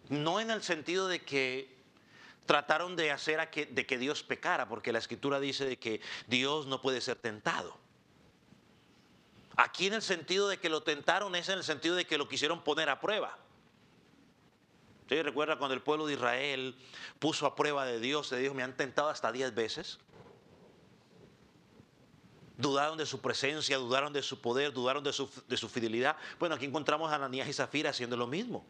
No en el sentido de que trataron de hacer de que Dios pecara, porque la Escritura dice de que Dios no puede ser tentado. Aquí en el sentido de que lo tentaron es en el sentido de que lo quisieron poner a prueba. ¿Sí? ¿Recuerda cuando el pueblo de Israel puso a prueba de Dios? Le dijo, me han tentado hasta 10 veces. Dudaron de su presencia, dudaron de su poder, dudaron de su fidelidad. Bueno, aquí encontramos a Ananías y Zafira haciendo lo mismo.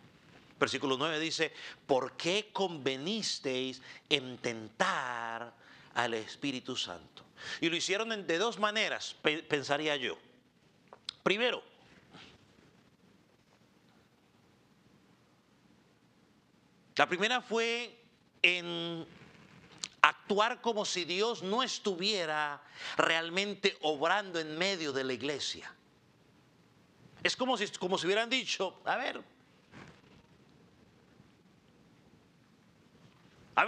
Versículo 9 dice, ¿por qué convenisteis en tentar al Espíritu Santo? Y lo hicieron de dos maneras, pensaría yo. Primero, la primera fue en actuar como si Dios no estuviera realmente obrando en medio de la iglesia. Es como si hubieran dicho, a ver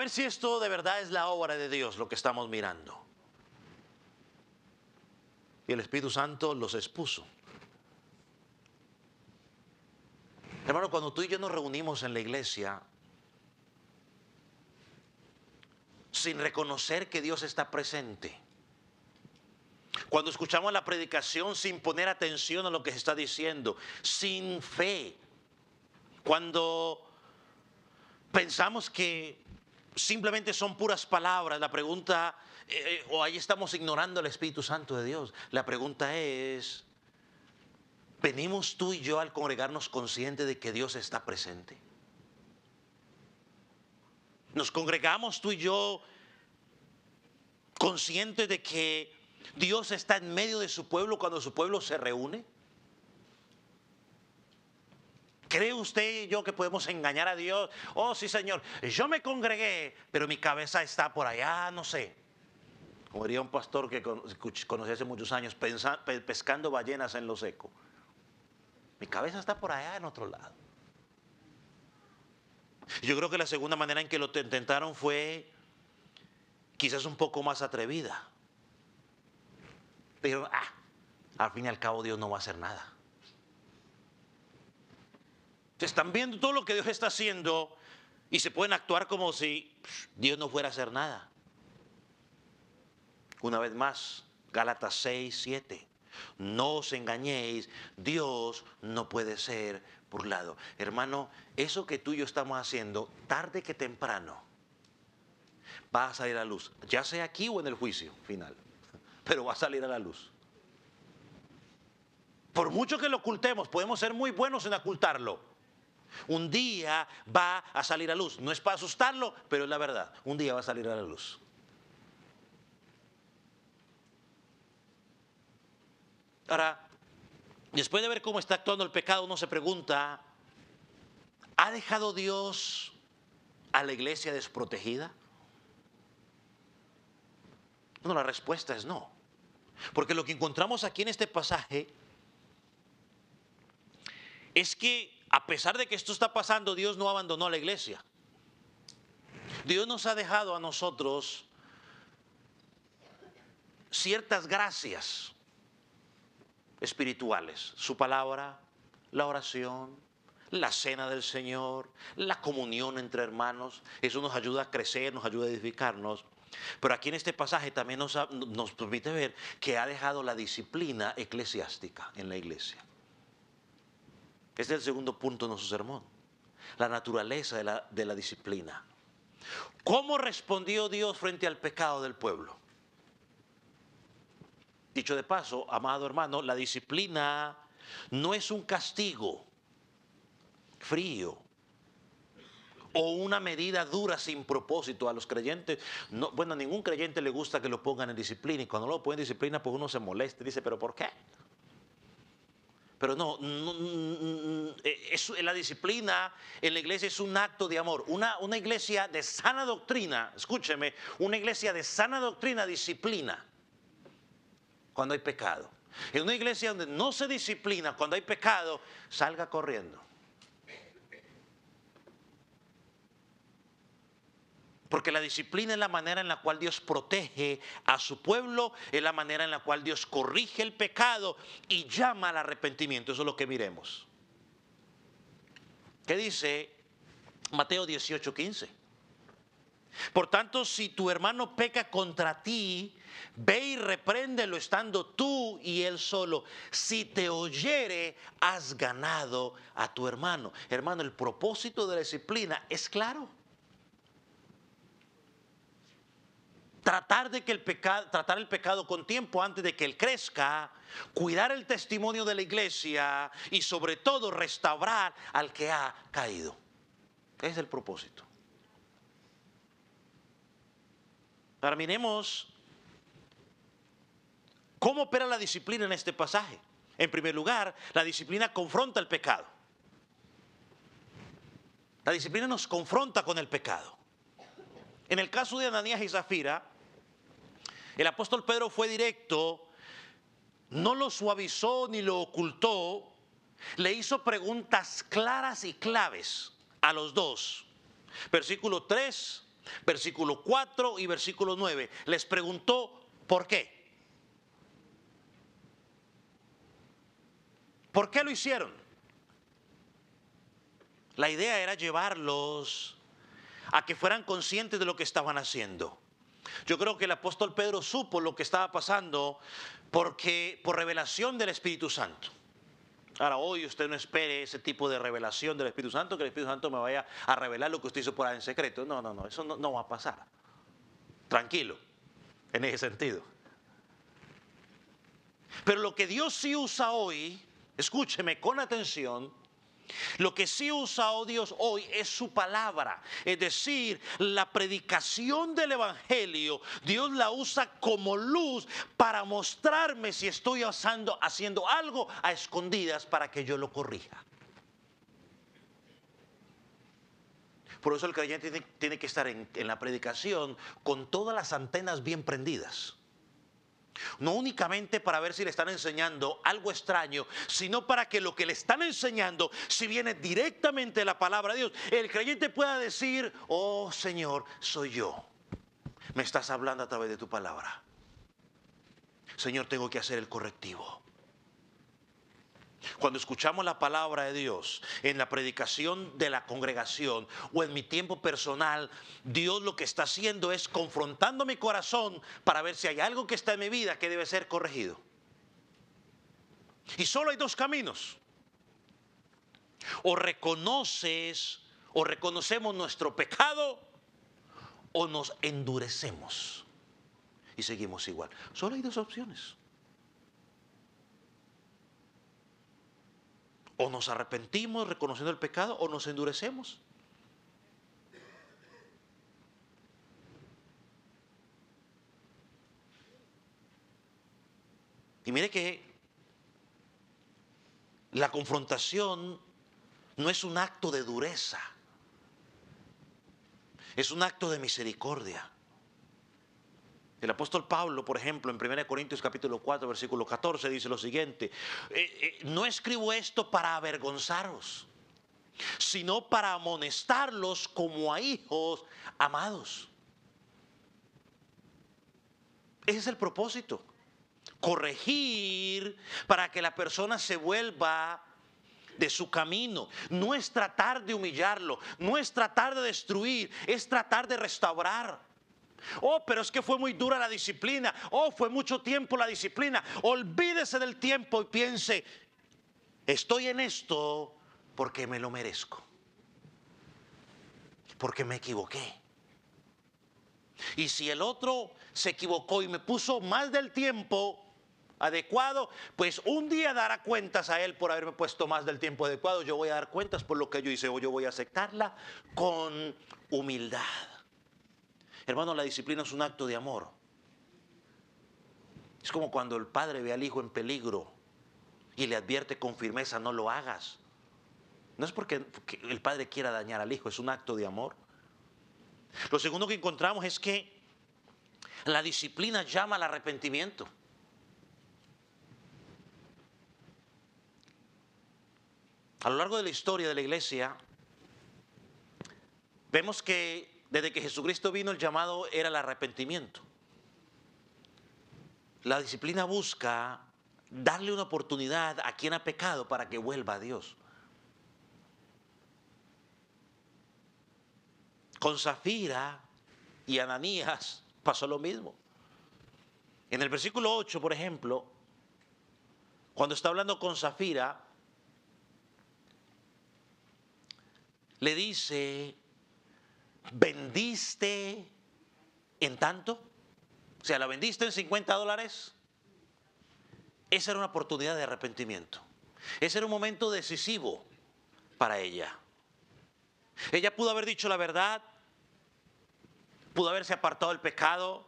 si esto de verdad es la obra de Dios, lo que estamos mirando. Y el Espíritu Santo los expuso. Hermano, cuando tú y yo nos reunimos en la iglesia sin reconocer que Dios está presente, cuando escuchamos la predicación sin poner atención a lo que se está diciendo, sin fe, cuando pensamos que simplemente son puras palabras, la pregunta, o ahí estamos ignorando al Espíritu Santo de Dios. La pregunta es, ¿venimos tú y yo al congregarnos conscientes de que Dios está presente? ¿Nos congregamos tú y yo conscientes de que Dios está en medio de su pueblo cuando su pueblo se reúne. ¿Cree usted y yo que podemos engañar a Dios? Oh, sí, Señor, yo me congregué, pero mi cabeza está por allá, no sé. Como diría un pastor que conocí hace muchos años, pescando ballenas en lo seco. Mi cabeza está por allá en otro lado. Yo creo que la segunda manera en que lo intentaron fue quizás un poco más atrevida. Dijeron, al fin y al cabo Dios no va a hacer nada. Están viendo todo lo que Dios está haciendo y se pueden actuar como si Dios no fuera a hacer nada. Una vez más, Gálatas 6, 7. No os engañéis, Dios no puede ser burlado. Hermano, eso que tú y yo estamos haciendo, tarde que temprano, va a salir a la luz. Ya sea aquí o en el juicio final, pero va a salir a la luz. Por mucho que lo ocultemos, podemos ser muy buenos en ocultarlo. Un día va a salir a luz. No es para asustarlo, pero es la verdad. Un día va a salir a la luz. Ahora, después de ver cómo está actuando el pecado, uno se pregunta, ¿ha dejado Dios a la iglesia desprotegida? No, la respuesta es no. Porque lo que encontramos aquí en este pasaje es que a pesar de que esto está pasando, Dios no abandonó a la iglesia. Dios nos ha dejado a nosotros ciertas gracias espirituales. Su palabra, la oración, la cena del Señor, la comunión entre hermanos. Eso nos ayuda a crecer, nos ayuda a edificarnos. Pero aquí en este pasaje también nos permite ver que ha dejado la disciplina eclesiástica en la iglesia. Este es el segundo punto de nuestro sermón. La naturaleza de la disciplina. ¿Cómo respondió Dios frente al pecado del pueblo? Dicho de paso, amado hermano, la disciplina no es un castigo frío o una medida dura sin propósito a los creyentes. No, bueno, a ningún creyente le gusta que lo pongan en disciplina, y cuando lo ponen en disciplina, pues uno se molesta y dice, ¿pero por qué? Pero no, la disciplina en la iglesia es un acto de amor. Una iglesia de sana doctrina, escúcheme, una iglesia de sana doctrina disciplina cuando hay pecado. En una iglesia donde no se disciplina cuando hay pecado, salga corriendo. Porque la disciplina es la manera en la cual Dios protege a su pueblo, es la manera en la cual Dios corrige el pecado y llama al arrepentimiento. Eso es lo que miremos. ¿Qué dice Mateo 18:15? Por tanto, si tu hermano peca contra ti, ve y repréndelo estando tú y él solo. Si te oyere, has ganado a tu hermano. Hermano, el propósito de la disciplina es claro. Tratar el pecado con tiempo antes de que él crezca, cuidar el testimonio de la iglesia y sobre todo restaurar al que ha caído. Ese es el propósito. Ahora miremos cómo opera la disciplina en este pasaje. En primer lugar, la disciplina confronta el pecado. La disciplina nos confronta con el pecado. En el caso de Ananías y Zafira, el apóstol Pedro fue directo, no lo suavizó ni lo ocultó, le hizo preguntas claras y claves a los dos. Versículo 3, versículo 4 y versículo 9. Les preguntó ¿por qué? ¿Por qué lo hicieron? La idea era llevarlos a que fueran conscientes de lo que estaban haciendo. Yo creo que el apóstol Pedro supo lo que estaba pasando porque por revelación del Espíritu Santo. Ahora, hoy usted no espere ese tipo de revelación del Espíritu Santo, que el Espíritu Santo me vaya a revelar lo que usted hizo por ahí en secreto. No, eso no va a pasar. Tranquilo, en ese sentido. Pero lo que Dios sí usa hoy, escúcheme con atención, Lo que sí usa, oh Dios, hoy es su palabra. Es decir, la predicación del evangelio, Dios la usa como luz para mostrarme si estoy haciendo algo a escondidas para que yo lo corrija. Por eso el creyente tiene que estar en la predicación con todas las antenas bien prendidas. No únicamente para ver si le están enseñando algo extraño, sino para que lo que le están enseñando, si viene directamente de la palabra de Dios, el creyente pueda decir: oh Señor, soy yo. Me estás hablando a través de tu palabra. Señor, tengo que hacer el correctivo. Cuando escuchamos la palabra de Dios en la predicación de la congregación o en mi tiempo personal, Dios lo que está haciendo es confrontando mi corazón para ver si hay algo que está en mi vida que debe ser corregido. Y solo hay dos caminos. O reconocemos nuestro pecado o nos endurecemos y seguimos igual. Solo hay dos opciones. O nos arrepentimos reconociendo el pecado o nos endurecemos. Y mire que la confrontación no es un acto de dureza, es un acto de misericordia. El apóstol Pablo, por ejemplo, en 1 Corintios capítulo 4, versículo 14, dice lo siguiente: no escribo esto para avergonzaros, sino para amonestarlos como a hijos amados. Ese es el propósito. Corregir para que la persona se vuelva de su camino. No es tratar de humillarlo, no es tratar de destruir, es tratar de restaurar. Oh, pero es que fue muy dura la disciplina. Oh, fue mucho tiempo la disciplina. Olvídese del tiempo y piense: estoy en esto porque me lo merezco, porque me equivoqué. Y si el otro se equivocó y me puso más del tiempo adecuado, pues un día dará cuentas a él por haberme puesto más del tiempo adecuado. Yo voy a dar cuentas por lo que yo hice, o yo voy a aceptarla con humildad. Hermano, la disciplina es un acto de amor. Es como cuando el padre ve al hijo en peligro y le advierte con firmeza: no lo hagas. No es porque el padre quiera dañar al hijo, es un acto de amor. Lo segundo que encontramos es que la disciplina llama al arrepentimiento. A lo largo de la historia de la iglesia, vemos que desde que Jesucristo vino, el llamado era el arrepentimiento. La disciplina busca darle una oportunidad a quien ha pecado para que vuelva a Dios. Con Zafira y Ananías pasó lo mismo. En el versículo 8, por ejemplo, cuando está hablando con Zafira, le dice: ¿vendiste en tanto? O sea, ¿la vendiste en $50? Esa era una oportunidad de arrepentimiento. Ese era un momento decisivo para ella. Ella pudo haber dicho la verdad, pudo haberse apartado del pecado,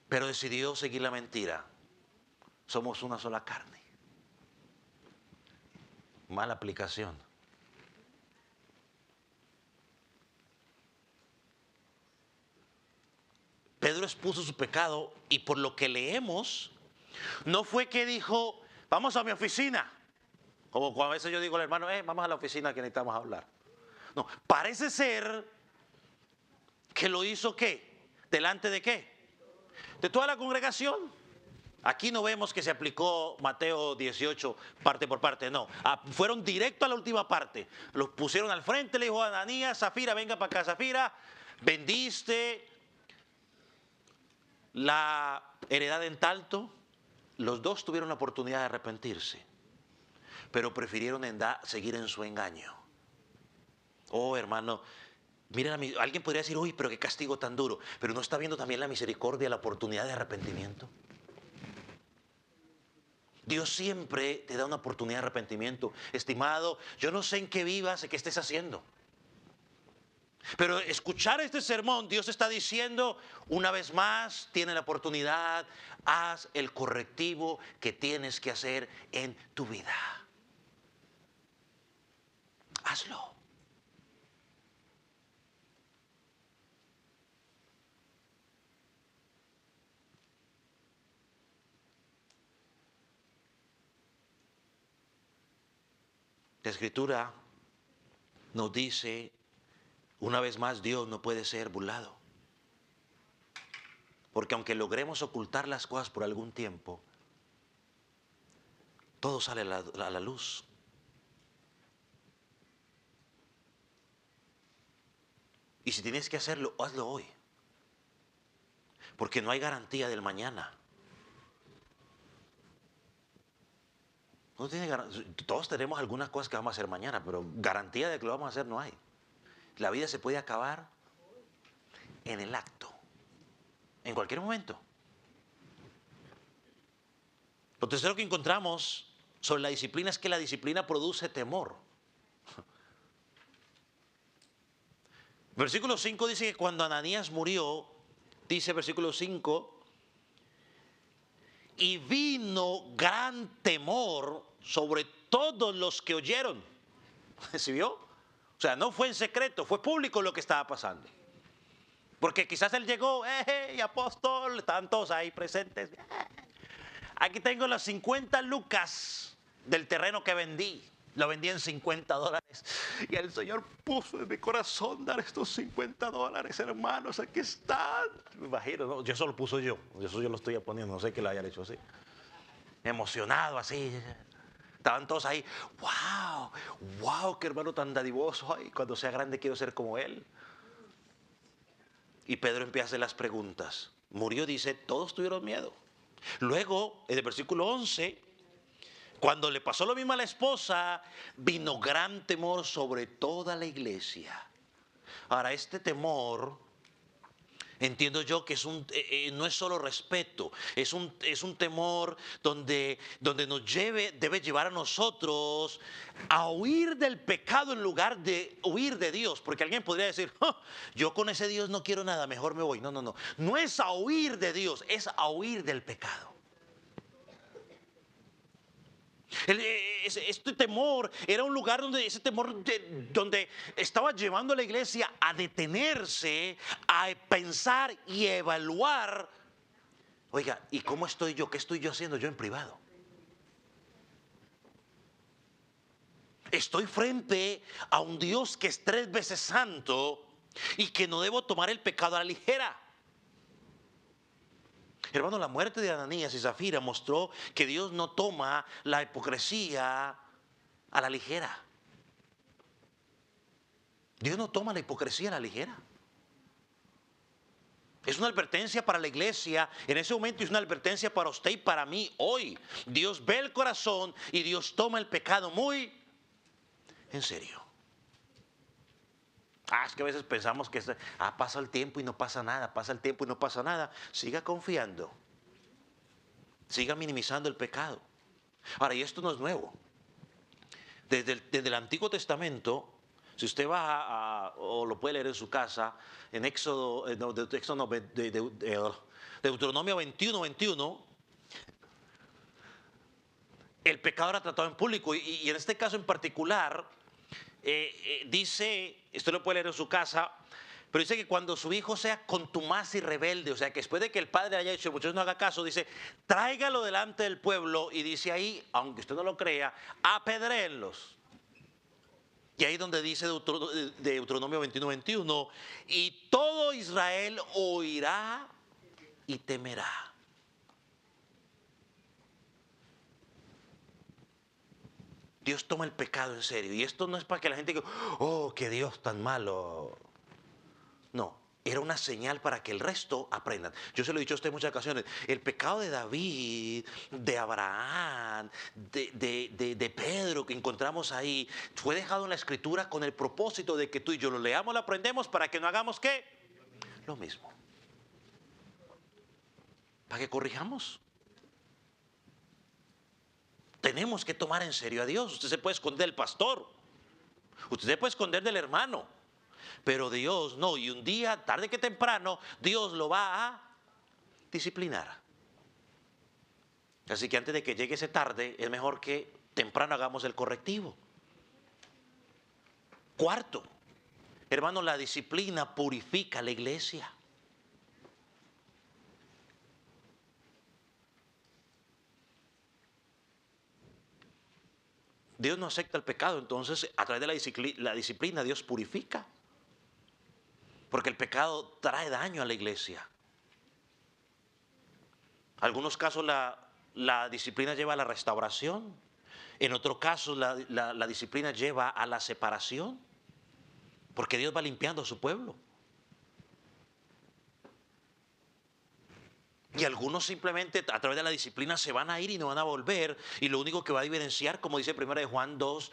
pero decidió seguir la mentira. Somos una sola carne. Mala aplicación. Pedro expuso su pecado, y por lo que leemos, no fue que dijo: vamos a mi oficina. Como cuando a veces yo digo al hermano: vamos a la oficina que necesitamos hablar. No, parece ser que lo hizo ¿qué? ¿Delante de qué? De toda la congregación. Aquí no vemos que se aplicó Mateo 18 parte por parte, no. Fueron directo a la última parte. Los pusieron al frente, le dijo a Ananías: Zafira, venga para acá, Zafira, vendiste la heredad en tanto. Los dos tuvieron la oportunidad de arrepentirse, pero prefirieron seguir en su engaño. Oh, hermano, miren, alguien podría decir: uy, pero qué castigo tan duro. Pero ¿no está viendo también la misericordia, la oportunidad de arrepentimiento? Dios siempre te da una oportunidad de arrepentimiento. Estimado, yo no sé en qué vivas, qué estés haciendo. Pero escuchar este sermón, Dios está diciendo, una vez más, tienes la oportunidad, haz el correctivo que tienes que hacer en tu vida. Hazlo. La Escritura nos dice, una vez más, Dios no puede ser burlado. Porque aunque logremos ocultar las cosas por algún tiempo, todo sale a la luz. Y si tienes que hacerlo, hazlo hoy. Porque no hay garantía del mañana. No tiene todos tenemos algunas cosas que vamos a hacer mañana, pero garantía de que lo vamos a hacer no hay. La vida se puede acabar en el acto, en cualquier momento. Lo tercero que encontramos sobre la disciplina es que la disciplina produce temor. Versículo 5 dice que cuando Ananías murió, dice versículo 5, y vino gran temor sobre todos los que oyeron. ¿Sí vio? O sea, no fue en secreto, fue público lo que estaba pasando. Porque quizás él llegó, y apóstol, estaban todos ahí presentes. Aquí tengo las 50 lucas del terreno que vendí. Lo vendí en $50. Y el Señor puso en mi corazón dar estos $50, hermanos, aquí están. Me imagino, ¿no? Eso lo puso yo. Eso yo lo estoy poniendo, no sé que lo hayan hecho así. Emocionado así. Estaban todos ahí. ¡Wow! ¡Wow! ¡Qué hermano tan dadivoso! Ay, cuando sea grande quiero ser como él. Y Pedro empieza a hacer las preguntas. Murió, dice, todos tuvieron miedo. Luego, en el versículo 11, cuando le pasó lo mismo a la esposa, vino gran temor sobre toda la iglesia. Ahora, este temor, entiendo yo que no es solo respeto, es un temor donde nos debe llevar a nosotros a huir del pecado en lugar de huir de Dios. Porque alguien podría decir, yo con ese Dios no quiero nada, mejor me voy. No, no, no. No es a huir de Dios, es a huir del pecado. Este temor era un lugar donde donde estaba llevando a la iglesia a detenerse, a pensar y a evaluar. Oiga, ¿y cómo estoy yo? ¿Qué estoy yo haciendo yo en privado? Estoy frente a un Dios que es 3 veces santo y que no debo tomar el pecado a la ligera. Hermano, la muerte de Ananías y Zafira mostró que Dios no toma la hipocresía a la ligera. Dios no toma la hipocresía a la ligera. Es una advertencia para la iglesia en ese momento, es una advertencia para usted y para mí hoy. Dios ve el corazón y Dios toma el pecado muy en serio. Es que a veces pensamos que pasa el tiempo y no pasa nada, pasa el tiempo y no pasa nada. Siga confiando. Siga minimizando el pecado. Ahora, y esto no es nuevo. Desde el Antiguo Testamento, si usted va o lo puede leer en su casa, en Deuteronomio 21, el pecado era tratado en público. Y en este caso en particular, dice, esto lo puede leer en su casa, pero dice que cuando su hijo sea contumaz y rebelde, o sea, que después de que el padre haya dicho, muchachos no haga caso, dice, tráigalo delante del pueblo, y dice ahí, aunque usted no lo crea, apedréenlos. Y ahí donde dice Deuteronomio 21, y todo Israel oirá y temerá. Dios toma el pecado en serio. Y esto no es para que la gente diga, qué Dios tan malo. No, era una señal para que el resto aprendan. Yo se lo he dicho a usted en muchas ocasiones. El pecado de David, de Abraham, de Pedro que encontramos ahí, fue dejado en la Escritura con el propósito de que tú y yo lo leamos, lo aprendemos para que no hagamos ¿qué? Lo mismo. Para que corrijamos. tenemos que tomar en serio a Dios. Usted se puede esconder del pastor, usted se puede esconder del hermano, pero Dios no. Y un día, tarde que temprano, Dios lo va a disciplinar. Así que antes de que llegue ese tarde, es mejor que temprano hagamos el correctivo. Cuarto, hermano, la disciplina purifica la iglesia. Dios no acepta el pecado, entonces a través de la disciplina Dios purifica. Porque el pecado trae daño a la iglesia. En algunos casos la disciplina lleva a la restauración. En otros casos la disciplina lleva a la separación. Porque Dios va limpiando a su pueblo. Y algunos simplemente a través de la disciplina se van a ir y no van a volver. Y lo único que va a evidenciar, como dice 1 de Juan 2,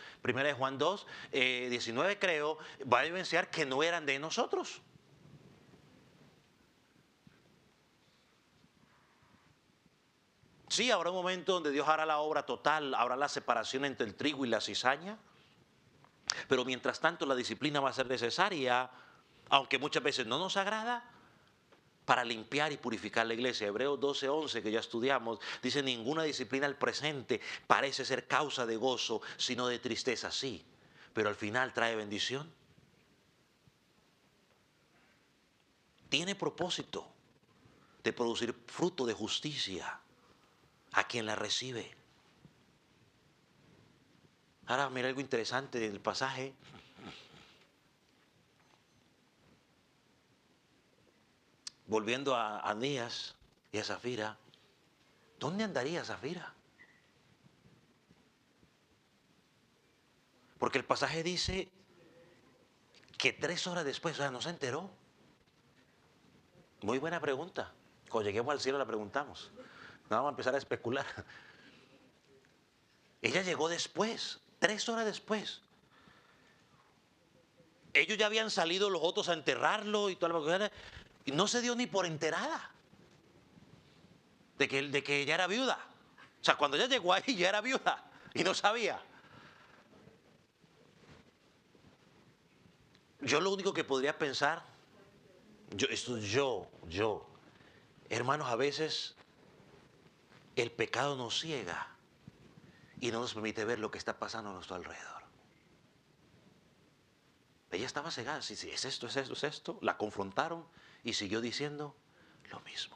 19 creo, va a evidenciar que no eran de nosotros. Sí, habrá un momento donde Dios hará la obra total, habrá la separación entre el trigo y la cizaña. Pero mientras tanto la disciplina va a ser necesaria, aunque muchas veces no nos agrada, para limpiar y purificar la iglesia. Hebreos 12:11, que ya estudiamos, dice: ninguna disciplina al presente parece ser causa de gozo, sino de tristeza. Sí, pero al final trae bendición. Tiene propósito de producir fruto de justicia a quien la recibe. Ahora mira algo interesante del pasaje. Volviendo a Anías y a Zafira, ¿dónde andaría Zafira? Porque el pasaje dice que 3 horas después, o sea, no se enteró. Muy buena pregunta. Cuando lleguemos al cielo la preguntamos. No vamos a empezar a especular. Ella llegó después, 3 horas después. Ellos ya habían salido los otros a enterrarlo y toda la cosa. Y no se dio ni por enterada de que ella era viuda. O sea, cuando ella llegó ahí ya era viuda y no sabía. Yo lo único que podría pensar, hermanos, a veces el pecado nos ciega y no nos permite ver lo que está pasando a nuestro alrededor. Ella estaba cegada, sí, es esto, es esto, es esto. La confrontaron y siguió diciendo lo mismo.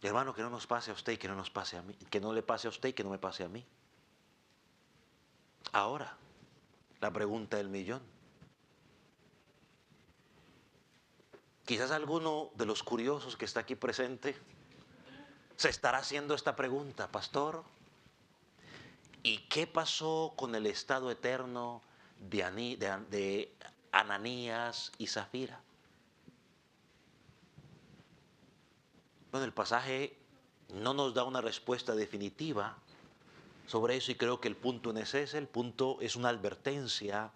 Hermano, que no nos pase a usted y que no nos pase a mí, que no le pase a usted y que no me pase a mí. Ahora, la pregunta del millón. Quizás alguno de los curiosos que está aquí presente se estará haciendo esta pregunta: pastor, ¿y qué pasó con el estado eterno de Ananías y Zafira? Bueno, el pasaje no nos da una respuesta definitiva sobre eso, y creo que el punto no es ese. El punto es una advertencia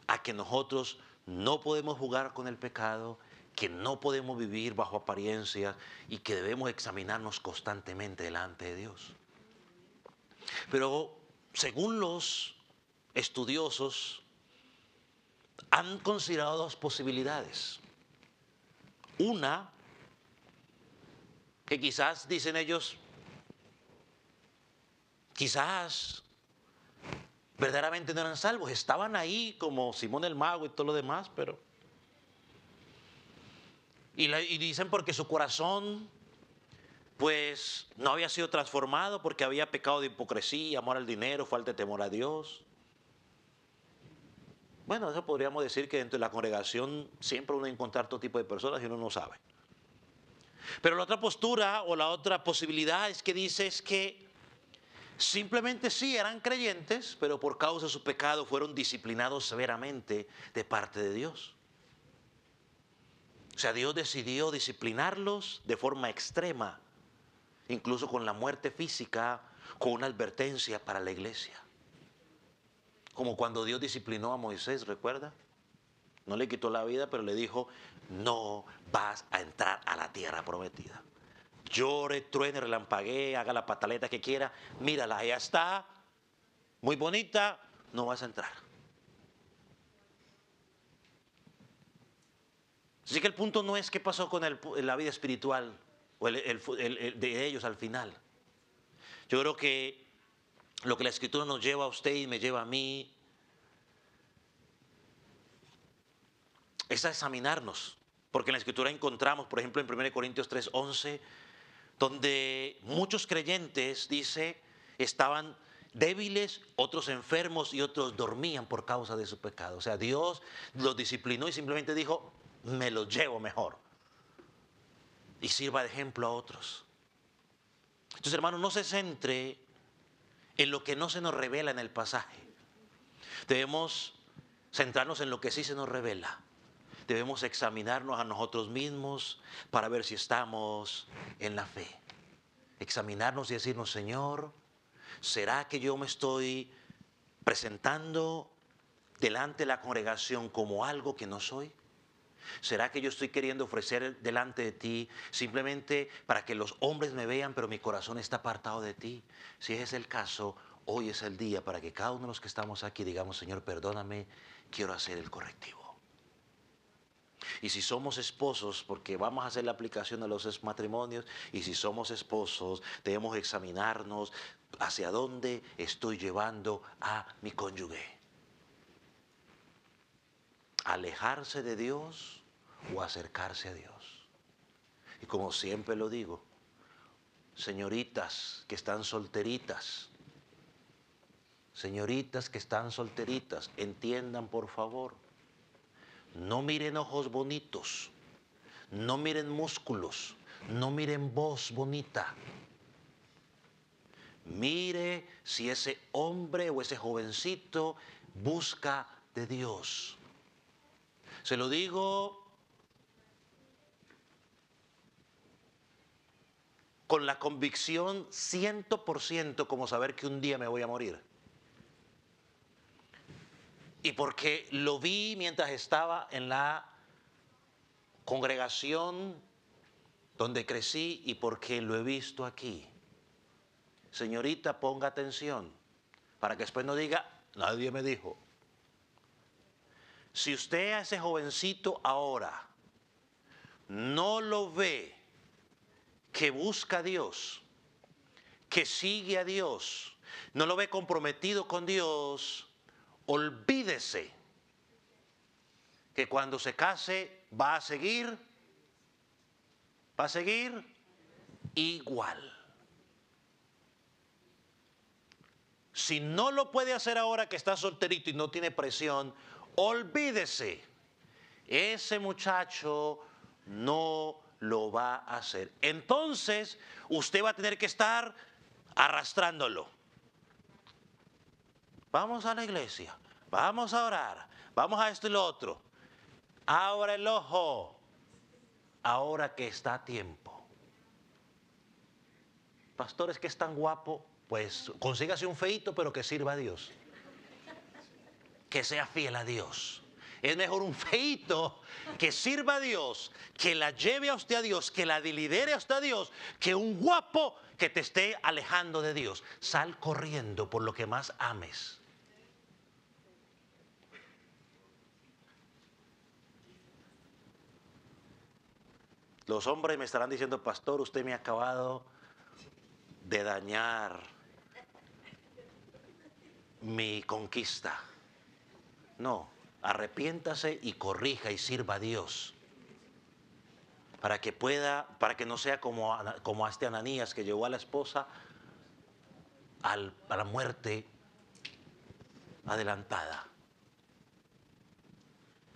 a que nosotros no podemos jugar con el pecado, que no podemos vivir bajo apariencias y que debemos examinarnos constantemente delante de Dios. Pero según los estudiosos, han considerado 2 posibilidades. Una, que quizás, dicen ellos, quizás verdaderamente no eran salvos, estaban ahí como Simón el Mago y todo lo demás, pero... Y dicen porque su corazón pues no había sido transformado, porque había pecado de hipocresía, amor al dinero, falta de temor a Dios. Bueno, eso podríamos decir que dentro de la congregación siempre uno va a encontrar todo tipo de personas y uno no sabe. Pero la otra postura o la otra posibilidad es que dice es que simplemente sí eran creyentes, pero por causa de su pecado fueron disciplinados severamente de parte de Dios. O sea, Dios decidió disciplinarlos de forma extrema, incluso con la muerte física, con una advertencia para la iglesia. Como cuando Dios disciplinó a Moisés, ¿recuerda? No le quitó la vida, pero le dijo: no vas a entrar a la tierra prometida. llore, truene, relampaguee, haga la pataleta que quiera, mírala, ya está, muy bonita, no vas a entrar. Así que el punto no es qué pasó con la vida espiritual o de ellos al final. Yo creo que lo que la Escritura nos lleva a usted y me lleva a mí es a examinarnos. Porque en la Escritura encontramos, por ejemplo, en 1 Corintios 3:11, donde muchos creyentes, dice, estaban débiles, otros enfermos y otros dormían por causa de su pecado. O sea, Dios los disciplinó y simplemente dijo, me los llevo mejor. Y sirva de ejemplo a otros. Entonces, hermano, no se centre en lo que no se nos revela en el pasaje. Debemos centrarnos en lo que sí se nos revela. Debemos examinarnos a nosotros mismos para ver si estamos en la fe. Examinarnos y decirnos, Señor, ¿será que yo me estoy presentando delante de la congregación como algo que no soy? ¿Será que yo estoy queriendo ofrecer delante de ti simplemente para que los hombres me vean, pero mi corazón está apartado de ti? Si ese es el caso, hoy es el día para que cada uno de los que estamos aquí digamos, Señor, perdóname, quiero hacer el correctivo. Y si somos esposos, porque vamos a hacer la aplicación de los matrimonios, y si somos esposos, debemos examinarnos hacia dónde estoy llevando a mi cónyuge. Alejarse de Dios o acercarse a Dios. Y como siempre lo digo, señoritas que están solteritas, entiendan por favor, no miren ojos bonitos, no miren músculos, no miren voz bonita. Mire si ese hombre o ese jovencito busca de Dios. Se lo digo con la convicción 100% como saber que un día me voy a morir. Y porque lo vi mientras estaba en la congregación donde crecí y porque lo he visto aquí. Señorita, ponga atención para que después no diga, nadie me dijo. Si usted a ese jovencito ahora no lo ve que busca a Dios, que sigue a Dios, no lo ve comprometido con Dios, olvídese que cuando se case va a seguir igual. Si no lo puede hacer ahora que está solterito y no tiene presión, olvídese. Ese muchacho no lo va a hacer. Entonces, usted va a tener que estar arrastrándolo. Vamos a la iglesia, vamos a orar, vamos a esto y lo otro. Abra el ojo, ahora que está a tiempo. Pastor, es que es tan guapo, pues consígase un feíto, pero que sirva a Dios. Que sea fiel a Dios. Es mejor un feíto que sirva a Dios, que la lleve a usted a Dios, que la lidere a usted a Dios, que un guapo que te esté alejando de Dios. Sal corriendo por lo que más ames. Los hombres me estarán diciendo, pastor, usted me ha acabado de dañar mi conquista. No, arrepiéntase y corrija y sirva a Dios. Para que no sea como a este Ananías que llevó a la esposa a la muerte adelantada.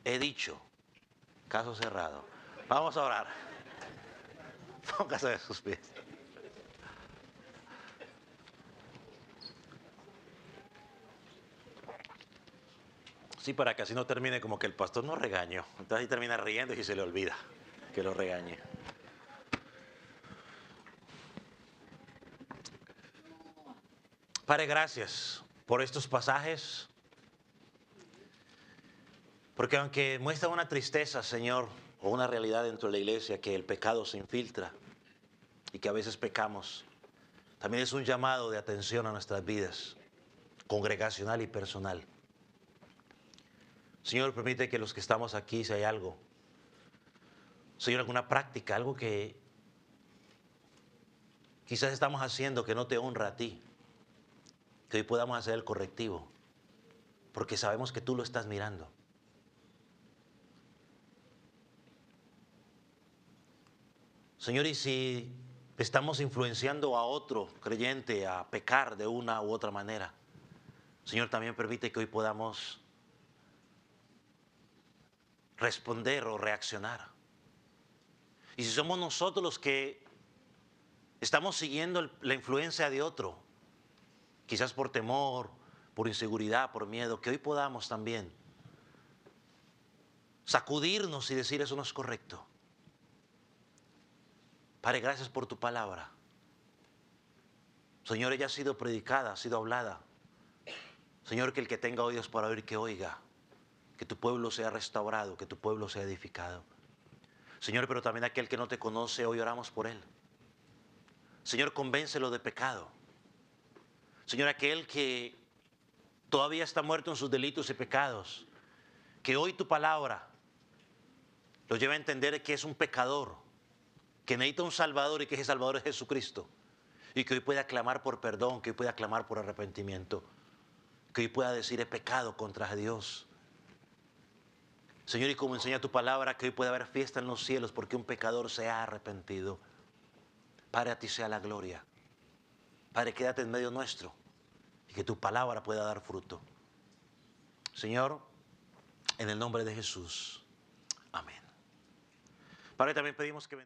He dicho, caso cerrado. Vamos a orar. Póngase de sus pies. Sí, para que así no termine como que el pastor nos regañó. Entonces ahí termina riendo y se le olvida que lo regañe. Padre, gracias por estos pasajes. Porque aunque muestra una tristeza, Señor, o una realidad dentro de la iglesia que el pecado se infiltra, y que a veces pecamos, también es un llamado de atención a nuestras vidas, congregacional y personal. Señor, permite que los que estamos aquí, si hay algo, Señor, alguna práctica, algo que quizás estamos haciendo que no te honra a ti, que hoy podamos hacer el correctivo, porque sabemos que tú lo estás mirando. Señor, y si estamos influenciando a otro creyente a pecar de una u otra manera, Señor, también permite que hoy podamos responder o reaccionar. Y si somos nosotros los que estamos siguiendo la influencia de otro, quizás por temor, por inseguridad, por miedo, que hoy podamos también sacudirnos y decir eso no es correcto. Padre, gracias por tu palabra. Señor, ella ha sido predicada, ha sido hablada. Señor, que el que tenga oídos para oír, que oiga. Que tu pueblo sea restaurado, que tu pueblo sea edificado. Señor, pero también aquel que no te conoce, hoy oramos por él. Señor, convéncelo de pecado. Señor, aquel que todavía está muerto en sus delitos y pecados, que hoy tu palabra lo lleva a entender que es un pecador, que necesita un Salvador y que ese Salvador es Jesucristo. Y que hoy pueda clamar por perdón, que hoy pueda clamar por arrepentimiento, que hoy pueda decir he pecado contra Dios. Señor, y como enseña tu palabra, que hoy pueda haber fiesta en los cielos porque un pecador se ha arrepentido. Padre, a ti sea la gloria. Padre, quédate en medio nuestro y que tu palabra pueda dar fruto. Señor, en el nombre de Jesús. Amén. Padre, también pedimos que